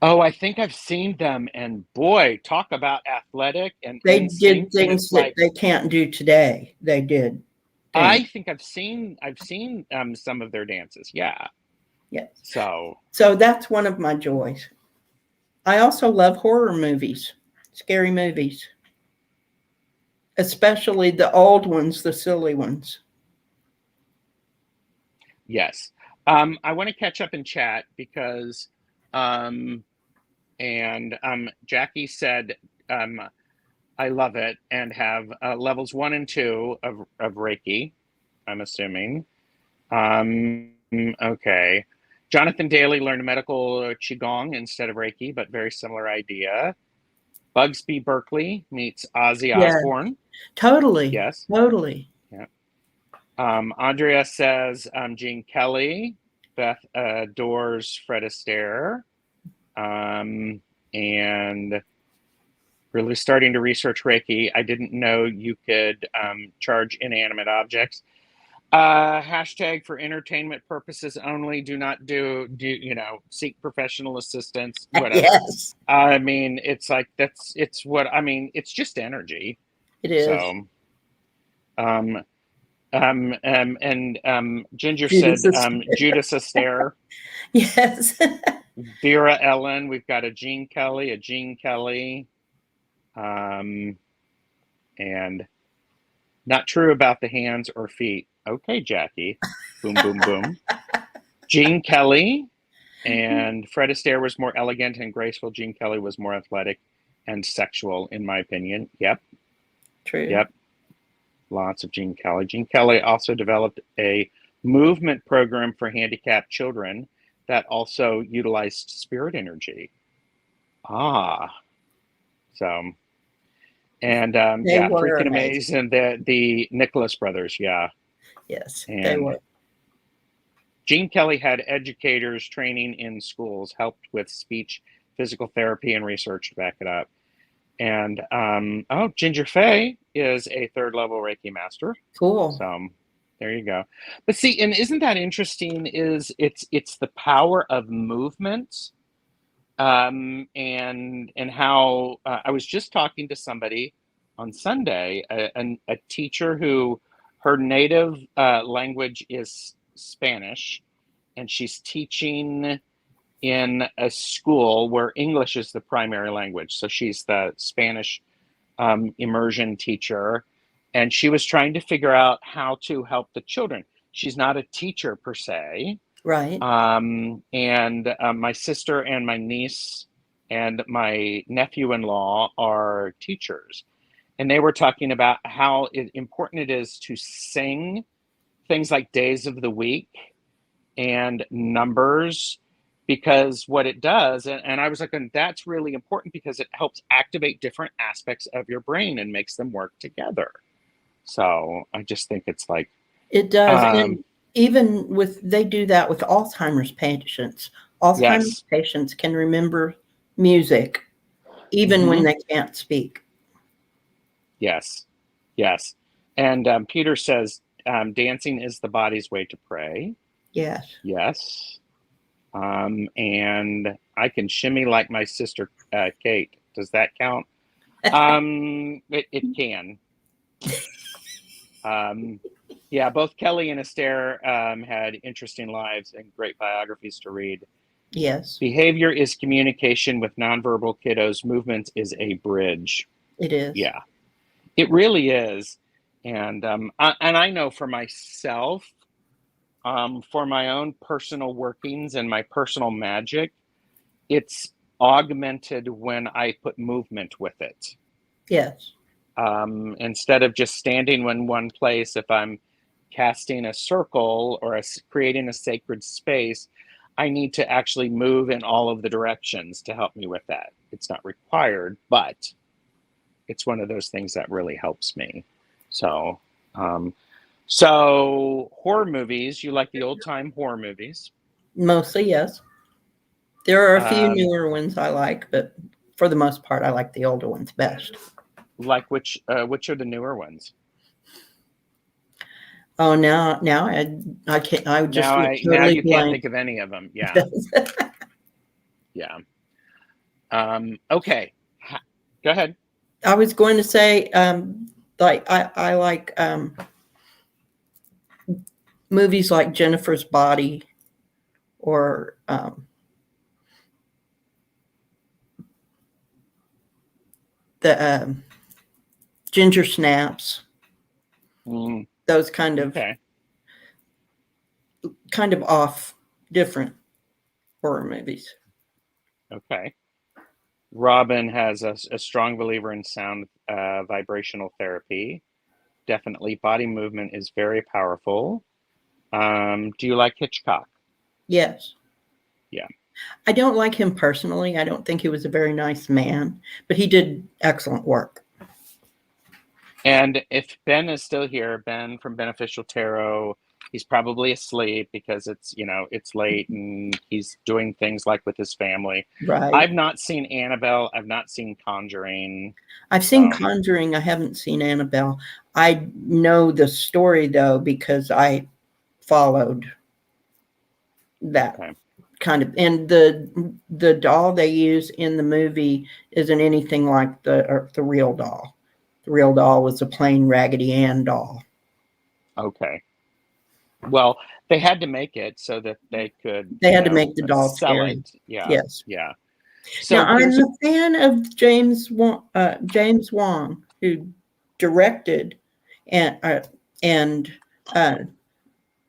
Oh, I think I've seen them, and boy, talk about athletic and They in did sync. And things it's that like they can't do today. They did things. I think I've seen some of their dances. Yeah. Yes. So So that's one of my joys. I also love horror movies, scary movies, especially the old ones, the silly ones. yes, I want to catch up in chat because um, Jackie said I love it and have levels 1 and 2 of Reiki. I'm assuming. Okay. Jonathan Daly learned medical Qigong instead of Reiki, but very similar idea. Bugsby Berkeley meets Ozzy Yeah, Osbourne. totally, Yes. totally. Yeah. Andrea says Gene Kelly. Beth adores Fred Astaire. And really starting to research Reiki. I didn't know you could charge inanimate objects. Hashtag for entertainment purposes only. Do not seek professional assistance, whatever. Yes, I mean, it's like it's just energy. it is. So, um, and Ginger said Judas Iscariot. Judas Astaire, Yes. Vera Ellen. We've got a Gene Kelly, um, and not true about the hands or feet. Okay, Jackie. Boom, boom, boom. Gene Kelly and Fred Astaire was more elegant and graceful. Gene Kelly was more athletic and sexual, in my opinion. Yep, True. yep. Lots of Gene Kelly. Gene Kelly also developed a movement program for handicapped children that also utilized spirit energy. Ah, so and They yeah, were freaking amazing. amazing. The Nicholas brothers, yeah, Yes, they and were. Gene Kelly had educators training in schools, helped with speech, physical therapy, and research to back it up. And Ginger Faye is a third level Reiki master. Cool. So there you go. But see, and isn't that interesting? It's the power of movement, and how I was just talking to somebody on Sunday, a teacher who her native language is Spanish, and she's teaching in a school where English is the primary language. So she's the Spanish immersion teacher, and she was trying to figure out how to help the children. She's not a teacher per se. Right. And my sister and my niece and my nephew-in-law are teachers. And they were talking about how important it is to sing things like days of the week and numbers, because what it does, and I was like, and that's really important because it helps activate different aspects of your brain and makes them work together. So I just think it's like, It does. um, And even they do that with Alzheimer's patients. Alzheimer's yes, patients can remember music even when hmm, they can't speak. yes, yes. And Peter says, dancing is the body's way to pray. Yes. Yes. And I can shimmy like my sister Kate. Does that count? It can. Yeah, both Kelly and Astaire had interesting lives and great biographies to read. Yes, Behavior is communication with nonverbal kiddos. Movement is a bridge. it is. Yeah, it really is. And I know for myself, for my own personal workings and my personal magic, it's augmented when I put movement with it. Yes. Instead of just standing in one place, if I'm casting a circle or creating a sacred space, I need to actually move in all of the directions to help me with that. It's not required, but it's one of those things that really helps me. So, um, so horror movies, you like the old time horror movies? Mostly, yes. There are a few Um, newer ones I like, but for the most part, I like the older ones best. like which are the newer ones? Oh, now I can't. I just went Now totally you can't blank. think of any of them. Yeah, yeah. Okay, go ahead. I was going to say, like I like movies like Jennifer's Body or the Ginger Snaps. Mm, Those okay. kind of off, different horror movies. Okay. Robin has a strong believer in sound vibrational therapy. Definitely, body movement is very powerful. Do you like Hitchcock? Yes. Yeah. I don't like him personally. I don't think he was a very nice man, but he did excellent work. And if Ben is still here, Ben from Beneficial Tarot, he's probably asleep because it's late and he's doing things like with his family. Right. I've not seen Annabelle. I've not seen Conjuring. I've seen So, Conjuring. I haven't seen Annabelle. I know the story though because I followed that okay. kind of, and the doll they use in the movie isn't anything like the real doll. The real doll was a plain Raggedy Ann doll. Okay. Well, they had to make it so that they could, They had to make the doll sell scary. it. Yeah. Yes. Yeah. Now So I'm here's a a fan of James Wong, who directed, and uh,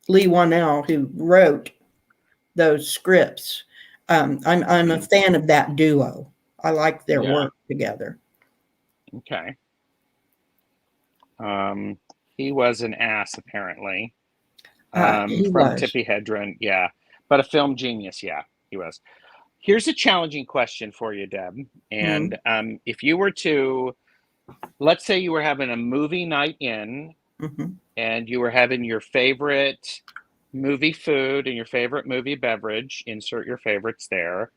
Lee Wanell, who wrote those scripts. I'm a mhm, fan of that duo. I like their yeah. work together. Okay. Um, he was an ass apparently. He From was. Tippi Hedren, yeah. But a film genius, yeah, he was. Here's a challenging question for you, Deb. Mm, And if you were to, let's say you were having a movie night in, mhm, and you were having your favorite movie food and your favorite movie beverage, insert your favorites there,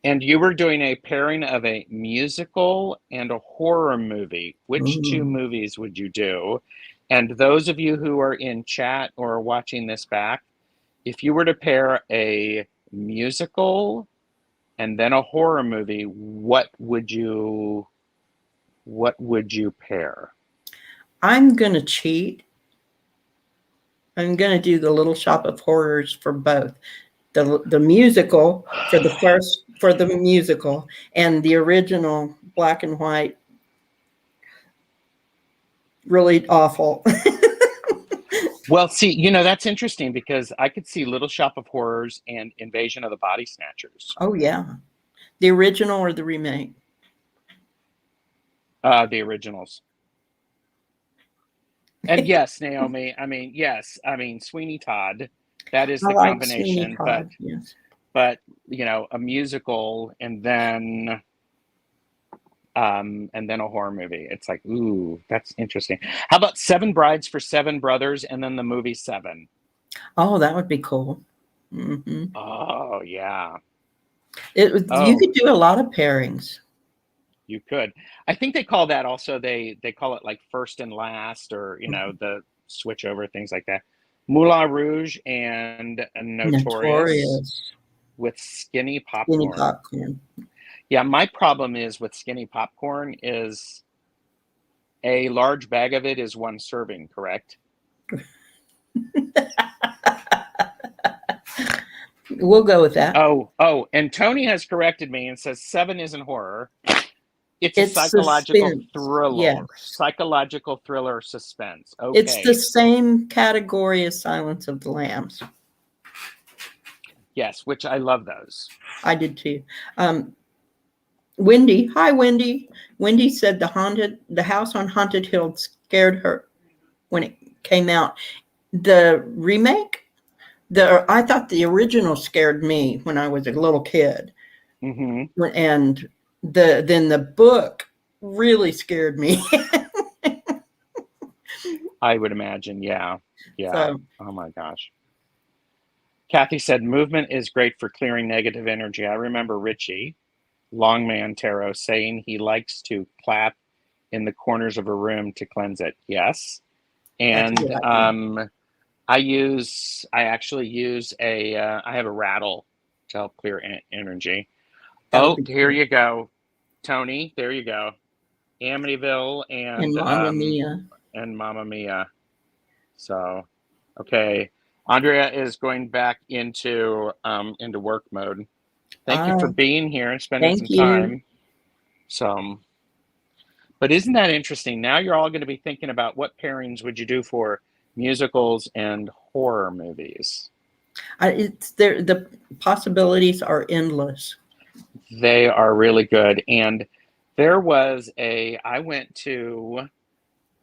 and you were doing a pairing of a musical and a horror movie, which two mm. movies would you do? And those of you who are in chat or watching this back, if you were to pair a musical and then a horror movie, what would you pair? I'm gonna cheat. I'm gonna do the Little Shop of Horrors for both. The musical for the musical, and the original black and white, really awful. Well, see, that's interesting because I could see Little Shop of Horrors and Invasion of the Body Snatchers, Oh yeah, the original or the remake. the originals. And yes, Naomi, yes, Sweeney Todd, that is I the like Sweeney combination, but Todd. Yes, but a musical and then a horror movie. It's like, ooh, that's interesting. How about Seven Brides for Seven Brothers and then the movie Seven? oh, that would be cool. Hmm. Oh, yeah. You Oh, could do a lot of pairings. you could. I think they call that also they call it like first and last, or the switch over, things like that. Moulin Rouge and Notorious Notorious. with Skinny Skinny Popcorn. popcorn. Yeah, my problem is with Skinny Popcorn is A large bag of it is one serving, correct? We'll go with that. Oh, and Tony has corrected me and says seven isn't horror. It's a It's psychological suspense. thriller. Yes. Psychological thriller suspense. It's the Okay. same category as Silence of the Lambs. Yes, which I love those. I did too. Wendy, hi Wendy. Wendy said the house on Haunted Hill scared her when it came out. The remake, I thought the original scared me when I was a little kid, Hmm. and then the book really scared me. I would imagine. Yeah. Yeah. So Oh my gosh. Kathy said movement is great for clearing negative energy. I remember Richie, Longman Tarot, saying he likes to clap in the corners of a room to cleanse it. Yes. that's a And good idea. I actually use I have a rattle to help clear energy. That would Oh, be here cool. you go, Tony. There you go. Amityville And Mamma Mia. and Mamma Mia. So, okay. Andrea is going back into work mode. Thank you All for right. being here and spending Thank some you. time. So, but isn't that interesting? Now you're all going to be thinking about what pairings would you do for musicals and horror movies. It's there. The possibilities are endless. They are really good. And I went to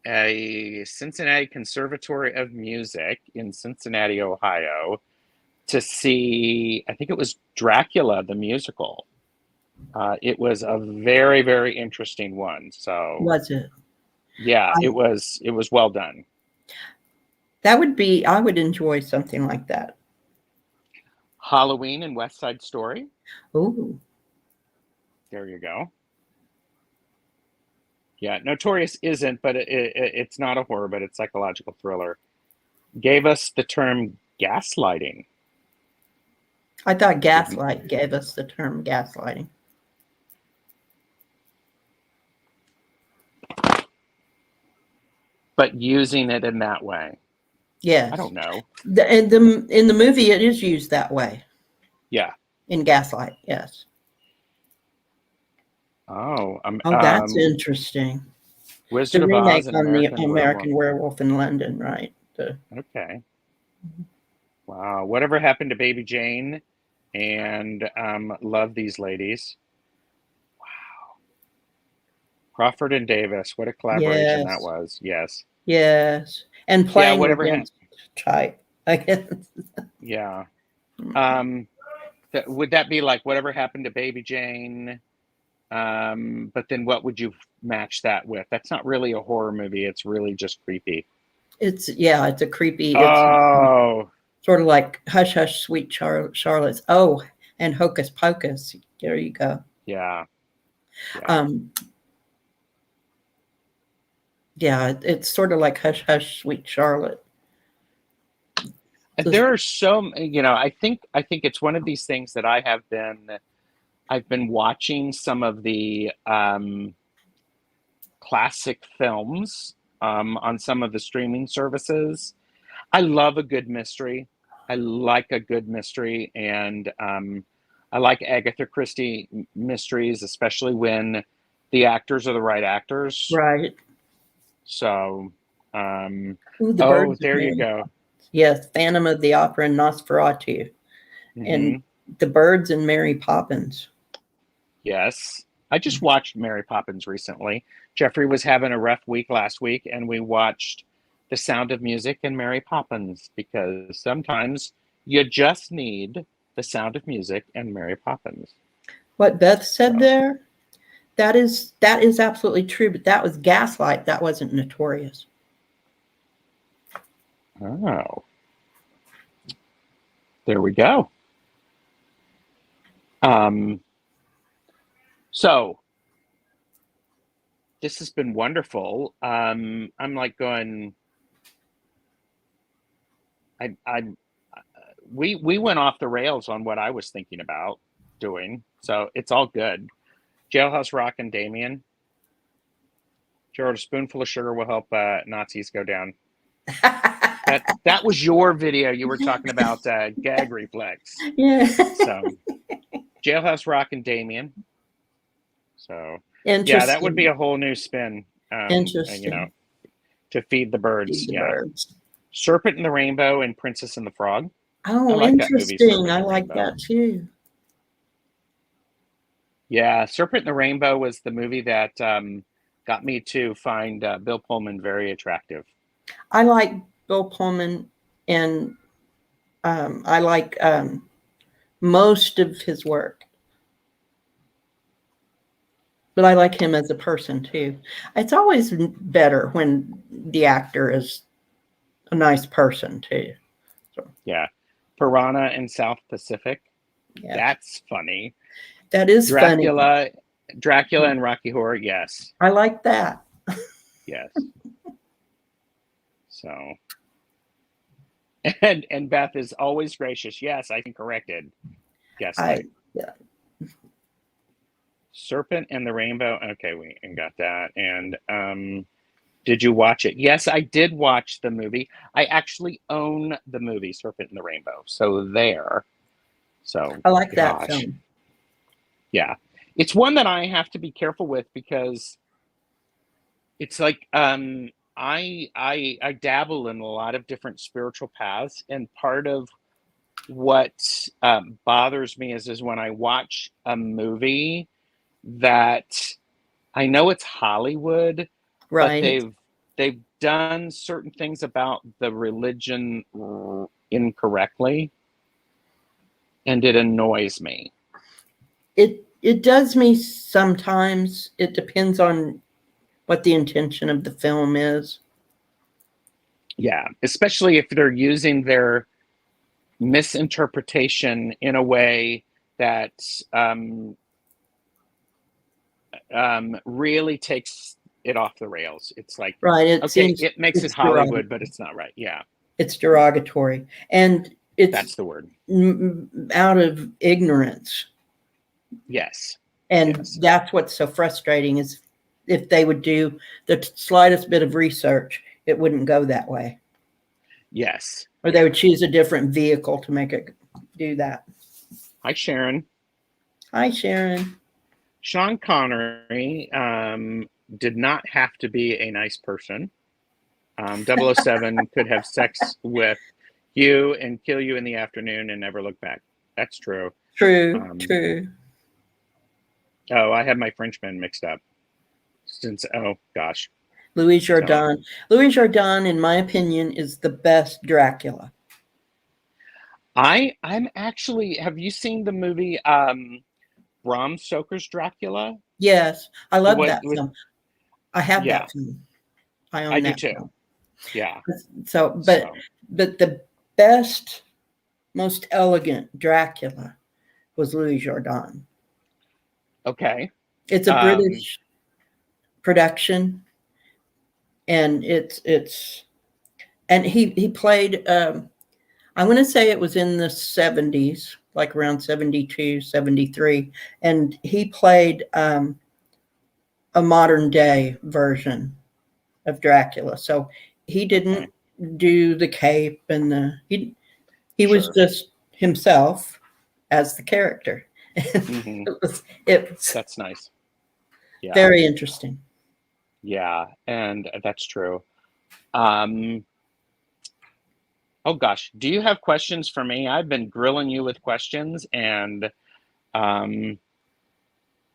a Cincinnati Conservatory of Music in Cincinnati, Ohio, to see, I think it was Dracula the musical. It was a very, very interesting one. So Was it? yeah, I, it was well done. that would be. I would enjoy something like that. Halloween and West Side Story. Oh, There you go. Yeah, Notorious isn't, but it's not a horror, but it's psychological thriller. Gave us the term gaslighting. I thought Didn't, gaslight gave us the term gaslighting. but using it in that way. I Yes. don't know. In the movie, it is used that way Yeah. in Gaslight. Yes. Oh, Oh, that's interesting. The Wizard of Oz remake and on the American Werewolf. American Werewolf in London, right? Okay. Wow. Whatever happened to Baby Jane? And love these ladies. Crawford and Davis. What a collaboration that Yes. was. Yes. Yes. And Yeah. playing Whatever. against type. I guess. Yeah. Um, would that be like whatever happened to Baby Jane? But then what would you match that with? That's not really a horror movie. It's really just creepy. It's a creepy. It's Oh, sort of like Hush Hush Sweet Charlotte's. Oh, and Hocus Pocus. There you go. yeah. Yeah. Um, yeah, it's sort of like Hush Hush Sweet Charlotte. There are I think it's one of these things that I've been watching some of the classic films on some of the streaming services. I love a good mystery. I like a good mystery, and I like Agatha Christie mysteries, especially when the actors are the right actors. Right. So, um, Ooh, the oh, birds of there you Mary. go. Yes, Phantom of the Opera and Nosferatu, and Hmm. the birds and Mary Poppins. Yes. I just watched Mary Poppins recently. Jeffrey was having a rough week last week, and we watched The Sound of Music and Mary Poppins because sometimes you just need The Sound of Music and Mary Poppins. What Beth said So, there, that is absolutely true, but that was Gaslight. That wasn't Notorious. oh, there we go. Um, so this has been wonderful. I'm like going. I we went off the rails on what I was thinking about doing, so it's all good. Jailhouse Rock and Damien. Gerald, a spoonful of sugar will help Nazis go down. That was your video. You were talking about gag reflex. Yeah. So Jailhouse Rock and Damien. So yeah, that would be Interesting. a whole new spin. Interesting. To feed the birds. Feed the Yeah. birds. Serpent and the Rainbow and Princess and the Frog. I Oh, like that movie, interesting. Serpent I and the like Rainbow. that too. Yeah, Serpent and the Rainbow was the movie that got me to find Bill Pullman very attractive. I like Bill Pullman, and I like most of his work. But I like him as a person too. It's always better when the actor is a nice person too. So, Yeah. Piranha and South Pacific. yeah, That's funny. that is funny. Dracula and Rocky Horror. Yes. I like that. Yes. So, and Beth is always gracious. Yes, I can correct it. Yes, Yeah. Serpent and the Rainbow. Okay, we got that. And did you watch it? Yes, I did watch the movie. I actually own the movie Serpent and the Rainbow. So there. So I like that gosh. film. Yeah. It's one that I have to be careful with because it's like I dabble in a lot of different spiritual paths, and part of what bothers me is when I watch a movie that I know it's Hollywood, but Right. they've done certain things about the religion incorrectly, and it annoys me. It does me sometimes. It depends on what the intention of the film is. Yeah, especially if they're using their misinterpretation in a way that really takes it off the rails. It's like, Right. It okay, seems it makes it it's Hollywood, but it's not right. Yeah, it's derogatory, and it's that's the word. out of ignorance. Yes, And yes, that's what's so frustrating is if they would do the slightest bit of research, it wouldn't go that way. yes. Or they would choose a different vehicle to make it do that. Hi, Sharon. Hi, Sharon. Sean Connery did not have to be a nice person. 007 could have sex with you and kill you in the afternoon and never look back. That's true. True. Oh, I had my Frenchman mixed up. Oh gosh. Louis So, Jourdan. Louis Jourdan, in my opinion, is the best Dracula. I'm actually. Have you seen the movie Bram Stoker's Dracula? Yes, I The love what that with film. I have yeah, that film. I I own do that too. film. Yeah. So, So but the best, most elegant Dracula was Louis Jourdan. okay. It's a Um, British production, and it's and he played. I want to say it was in the 70s, like around 72, 73, and he played a modern day version of Dracula. So he okay. didn't do the cape and he was Sure. just himself as the character. Hmm. It was That's nice. Yeah. very interesting. Yeah. And that's true. Um, oh gosh. Do you have questions for me? I've been grilling you with questions and um,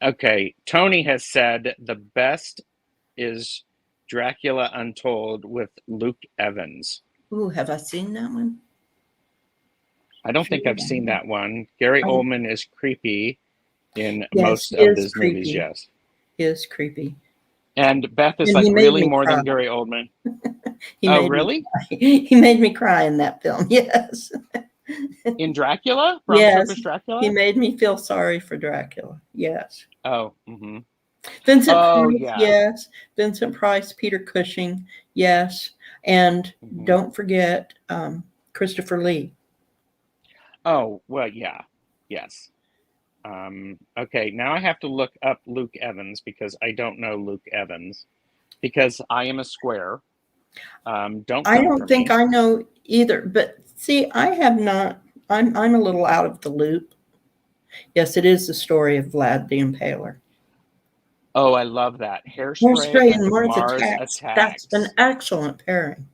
okay. Tony has said the best is Dracula Untold with Luke Evans. Ooh, have I seen that one? I don't think I've seen that one. Gary I, Oldman is creepy in yes, most he of is his movies, creepy. yes. He is creepy. And Beth is And like, he made really me more cry. than Gary Oldman? He Oh, made me really? cry. He made me cry in that film. Yes. In Dracula? Bram Yes. Stoker's He Dracula? made me feel sorry for Dracula. Yes. Oh, mm-hmm. Vincent Oh, Price, yeah. yes. Vincent Price, Peter Cushing, yes. And Mm-hmm. don't forget Christopher Lee. Oh, well, yeah. Yes. Okay, now I have to look up Luke Evans because I don't know Luke Evans. because I am a square. Don't I come for don't think me. I know either, but see, I have not. I'm a little out of the loop. Yes, it is the story of Vlad the Impaler. Oh, I love that. Hairspray Hairspray and and Mars Mars Attacks. That's an Attacks. excellent pairing.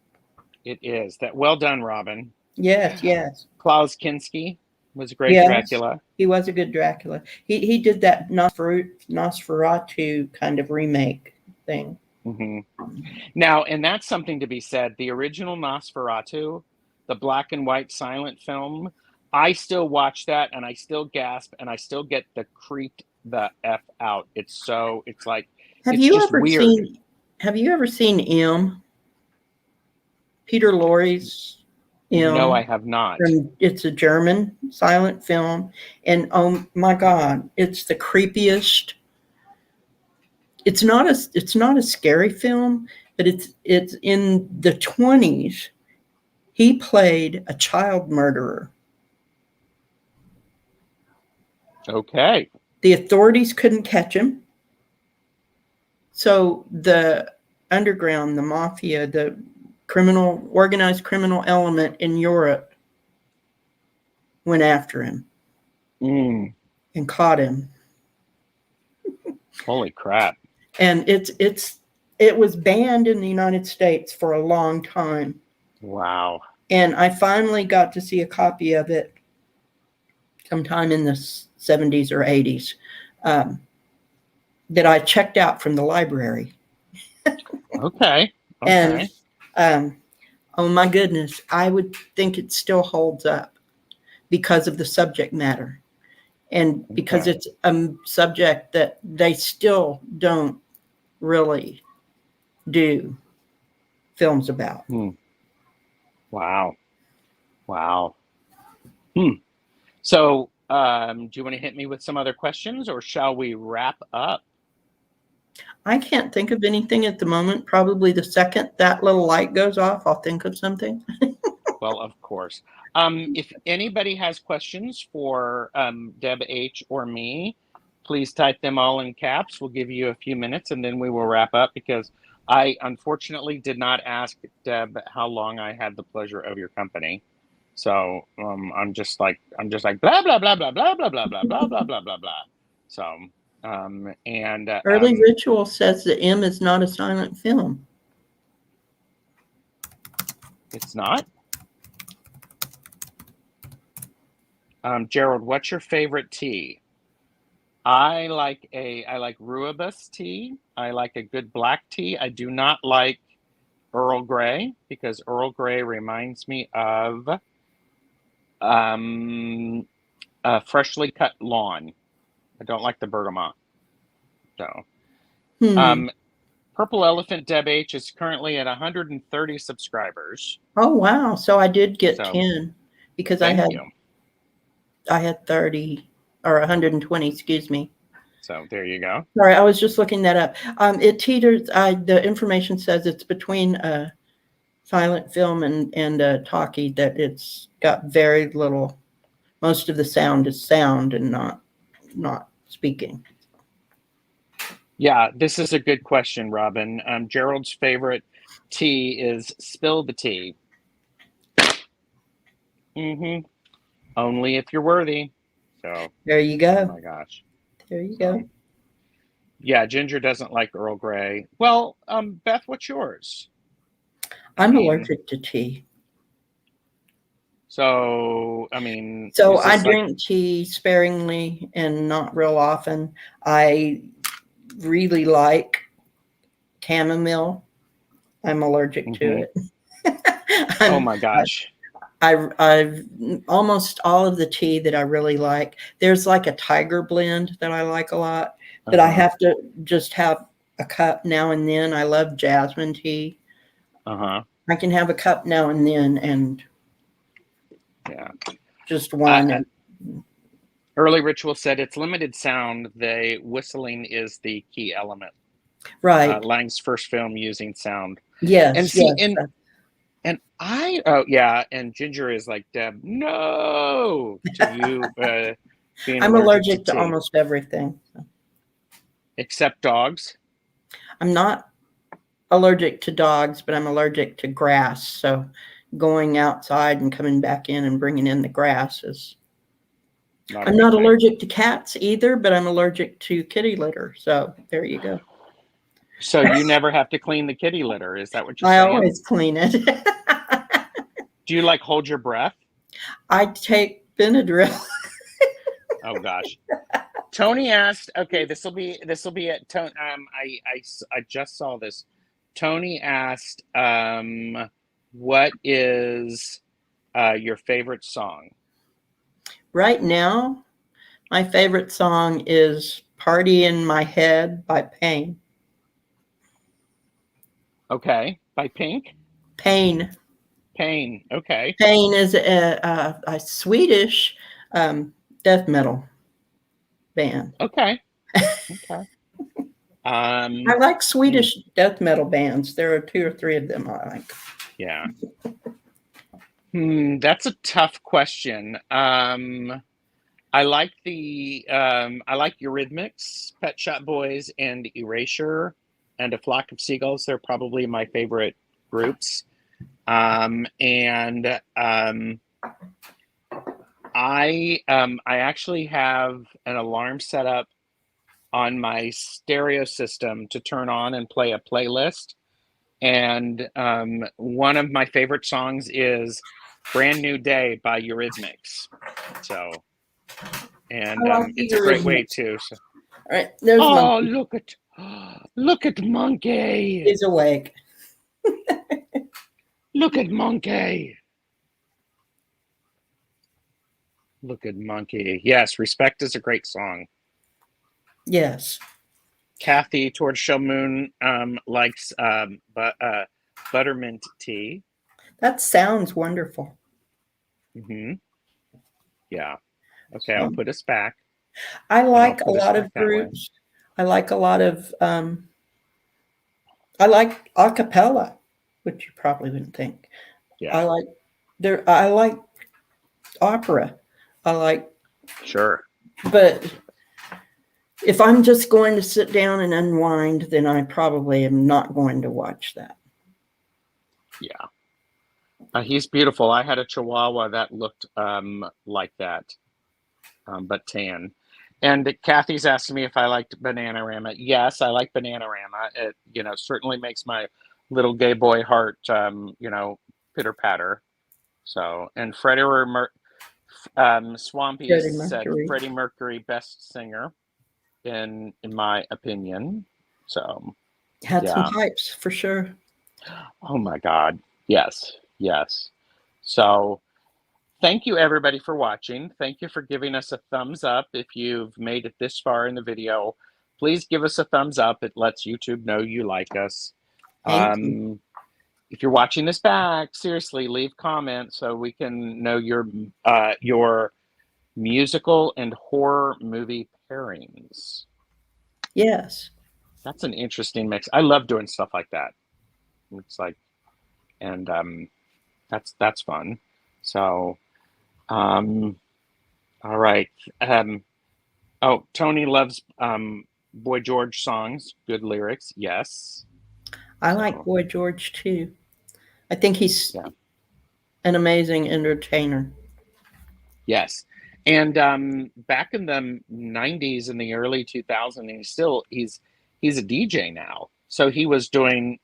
It is that. Well done, Robin. Yes, yes, Klaus Kinski was a great yes. Dracula. He was a good Dracula. He did that Nosferatu kind of remake thing. Hmm. Now, and that's something to be said. The original Nosferatu, the black and white silent film, I still watch that and I still gasp and I still get the creeped the F out. It's like, Have it's you just ever weird. seen Have you ever seen M? Peter Lorre's No, I M. have not. It's a German silent film, and oh my God, it's the creepiest. It's not a scary film, but it's in the 20s. He played a child murderer. Okay. The authorities couldn't catch him, so the underground, the mafia, the organized criminal element in Europe went after him Mm, and caught him. holy crap. And it was banned in the United States for a long time. Wow. And I finally got to see a copy of it sometime in the 70s or 80s, um, that I checked out from the library. Okay. And Okay. um, oh my goodness, I would think it still holds up because of the subject matter. And because Okay. it's a subject that they still don't really do films about. Hmm. Wow. Wow. Hmm. So, do you want to hit me with some other questions or shall we wrap up? I can't think of anything at the moment. Probably the second that little light goes off, I'll think of something. Well, of course. If anybody has questions for Deb H or me, please type them all in caps. We'll give you a few minutes and then we will wrap up because I unfortunately did not ask Deb how long I had the pleasure of your company. So I'm just like blah blah blah blah blah blah blah blah blah blah blah blah blah. So and Early Ritual says that M is not a silent film. it's not. Gerald, what's your favorite tea? I like rooibos tea. I like a good black tea. I do not like Earl Grey because Earl Grey reminds me of um, a freshly cut lawn. I don't like the bergamot. So, Hmm. um, Purple Elephant Deb H is currently at 130 subscribers. Oh wow! So I did get So 10 because I thank had you. I had 30 or 120. Excuse me. So there you go. Sorry, I was just looking that up. It teeters. The information says it's between a silent film and a talkie. That it's got very little. Most of the sound is sound and not speaking. Yeah, this is a good question, Robin. Gerald's favorite tea is spill the tea. Mm-hmm. Only if you're worthy. So, There you oh go. my gosh. There you So, go. yeah, Ginger doesn't like Earl Grey. Well, Beth, what's yours? I I'm mean, allergic to tea. so, I mean, So is I this like, drink tea sparingly and not real often. I really like chamomile. I'm allergic to mhm. it. Oh I'm, my gosh. I've almost all of the tea that I really like. There's like a tiger blend that I like a lot, but I Uh-huh. have to just have a cup now and then. I love jasmine tea. Uh-huh. I can have a cup now and then and Yeah. just I, one. I, And Early Ritual said it's limited sound. The whistling is the key element. right. Lang's first film using sound. And Yes, see, yes. oh yeah, and Ginger is like, Deb, no, to you being I'm allergic to allergic to tea, almost everything. except dogs. I'm not allergic to dogs, but I'm allergic to grass. So going outside and coming back in and bringing in the grass is. Not a I'm good not thing. allergic to cats either, but I'm allergic to kitty litter. So there you go. So you never have to clean the kitty litter. Is that what you're I saying? always clean it. Do you like hold your breath? I take Benadryl. Oh gosh. Tony asked, okay, this will be it. Tony, I just saw this. Tony asked, what is your favorite song? Right now, my favorite song is Party in My Head by Pain. Okay, by Pink. Pain. Pain. Okay. Pain is a Swedish death metal band. Okay. Okay. I like Swedish death metal bands. There are 2 or 3 of them I like. Yeah. That's a tough question. I like Eurythmics, Pet Shop Boys, and Erasure, and A Flock of Seagulls. They're probably my favorite groups. I actually have an alarm set up on my stereo system to turn on and play a playlist. And one of my favorite songs is Brand New Day by Eurythmics. So, and it's a great way to. So. All right, there's Oh, Monkey. look at Monkey. He's awake. Look at Monkey. Look at Monkey. Yes, Respect is a great song. Yes. Kathy towards Shell Moon likes buttermint tea. That sounds wonderful. Mm-hmm. Yeah. Okay, I'll put us back. I like a lot of groups. I like a lot of I like a cappella, which you probably wouldn't think. Yeah. I like opera. I like Sure. But if I'm just going to sit down and unwind, then I probably am not going to watch that. Yeah. He's beautiful. I had a Chihuahua that looked like that, but tan. And Kathy's asking me if I liked Bananarama. Yes, I like Bananarama. It, certainly makes my little gay boy heart, pitter patter. So, and Swampy said Freddie Mercury best singer, in my opinion. So, had some hypes for sure. Oh my God. Yes. So thank you everybody for watching. Thank you for giving us a thumbs up. If you've made it this far in the video, please give us a thumbs up. It lets YouTube know you like us. Thank you. If you're watching this back, seriously, leave comments so we can know your musical and horror movie pairings. Yes. That's an interesting mix. I love doing stuff like that. It's like, and that's fun. So, all right. Tony loves Boy George songs. Good lyrics. Yes. I like Boy George too. I think he's an amazing entertainer. Yes. And back in the 90s and the early 2000s, he's a DJ now. So he was doing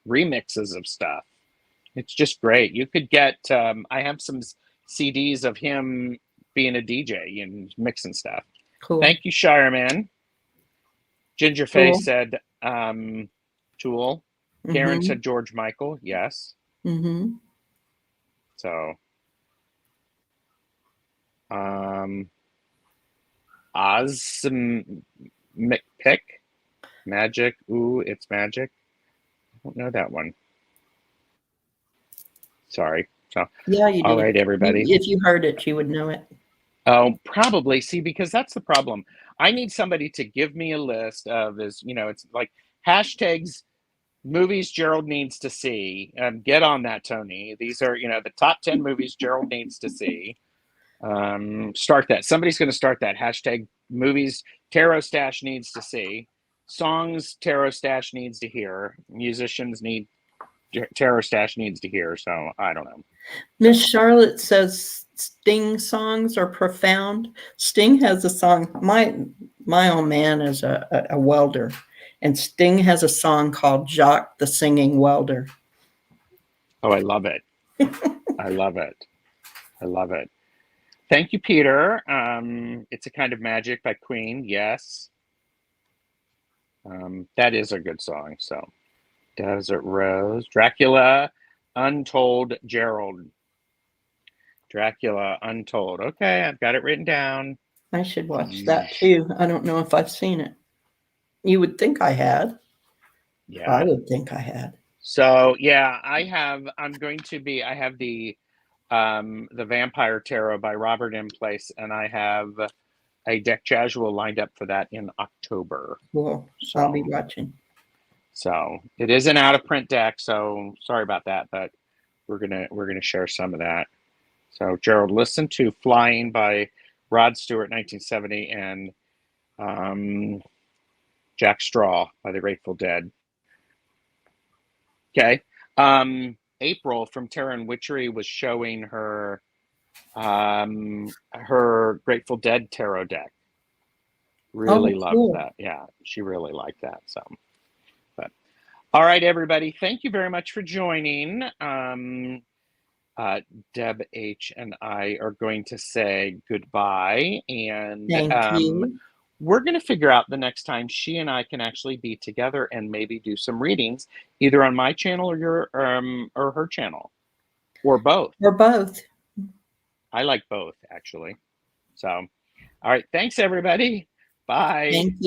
remixes of stuff. It's just great. You could get I have some CDs of him being a DJ and mixing stuff. Cool. Thank you, Shireman. Gingerface said Tool. Karen said George Michael. Yes. So Oz McPick. Magic. Ooh, it's magic. I don't know that one. Sorry. So yeah, you did. All right, everybody. If you heard it, you would know it. Oh, probably. See, because that's the problem. I need somebody to give me a list of it's like hashtags movies Gerald needs to see. Get on that, Tony. These are, the top 10 movies Gerald needs to see. Start that. Somebody's going to start that hashtag movies Tarot Stash needs to see. songs Tarot Stash needs to hear. Musicians need Tarot Stash needs to hear. So I don't know. Miss Charlotte says Sting songs are profound. Sting has a song. My old man is a welder, and Sting has a song called "Jock the Singing Welder." Oh, I love it. I love it. I love it. Thank you, Peter. It's a Kind of Magic by Queen. Yes. That is a good song. So, Desert Rose, Dracula, Untold, Gerald. Dracula, Untold. Okay, I've got it written down. I should watch that too. I don't know if I've seen it. You would think I had. Yeah. I would think I had. So yeah, I have the Vampire Tarot by Robert M. Place, and I have a deck casual lined up for that in October. Cool. So, I'll be watching. So it is an out of print deck, so sorry about that, but we're gonna share some of that. So Gerald, listen to Flying by Rod Stewart, 1970, and Jack Straw by the Grateful Dead. Okay. April from Terra and Witchery was showing her her Grateful Dead tarot deck. Really loved that. Yeah, she really liked that. So, but all right, everybody, thank you very much for joining. Deb H and I are going to say goodbye, and Thank you. we're going to figure out the next time she and I can actually be together and maybe do some readings, either on my channel or your or her channel, or both. Or both. I like both, actually. So, all right, thanks everybody. Bye. Thank you.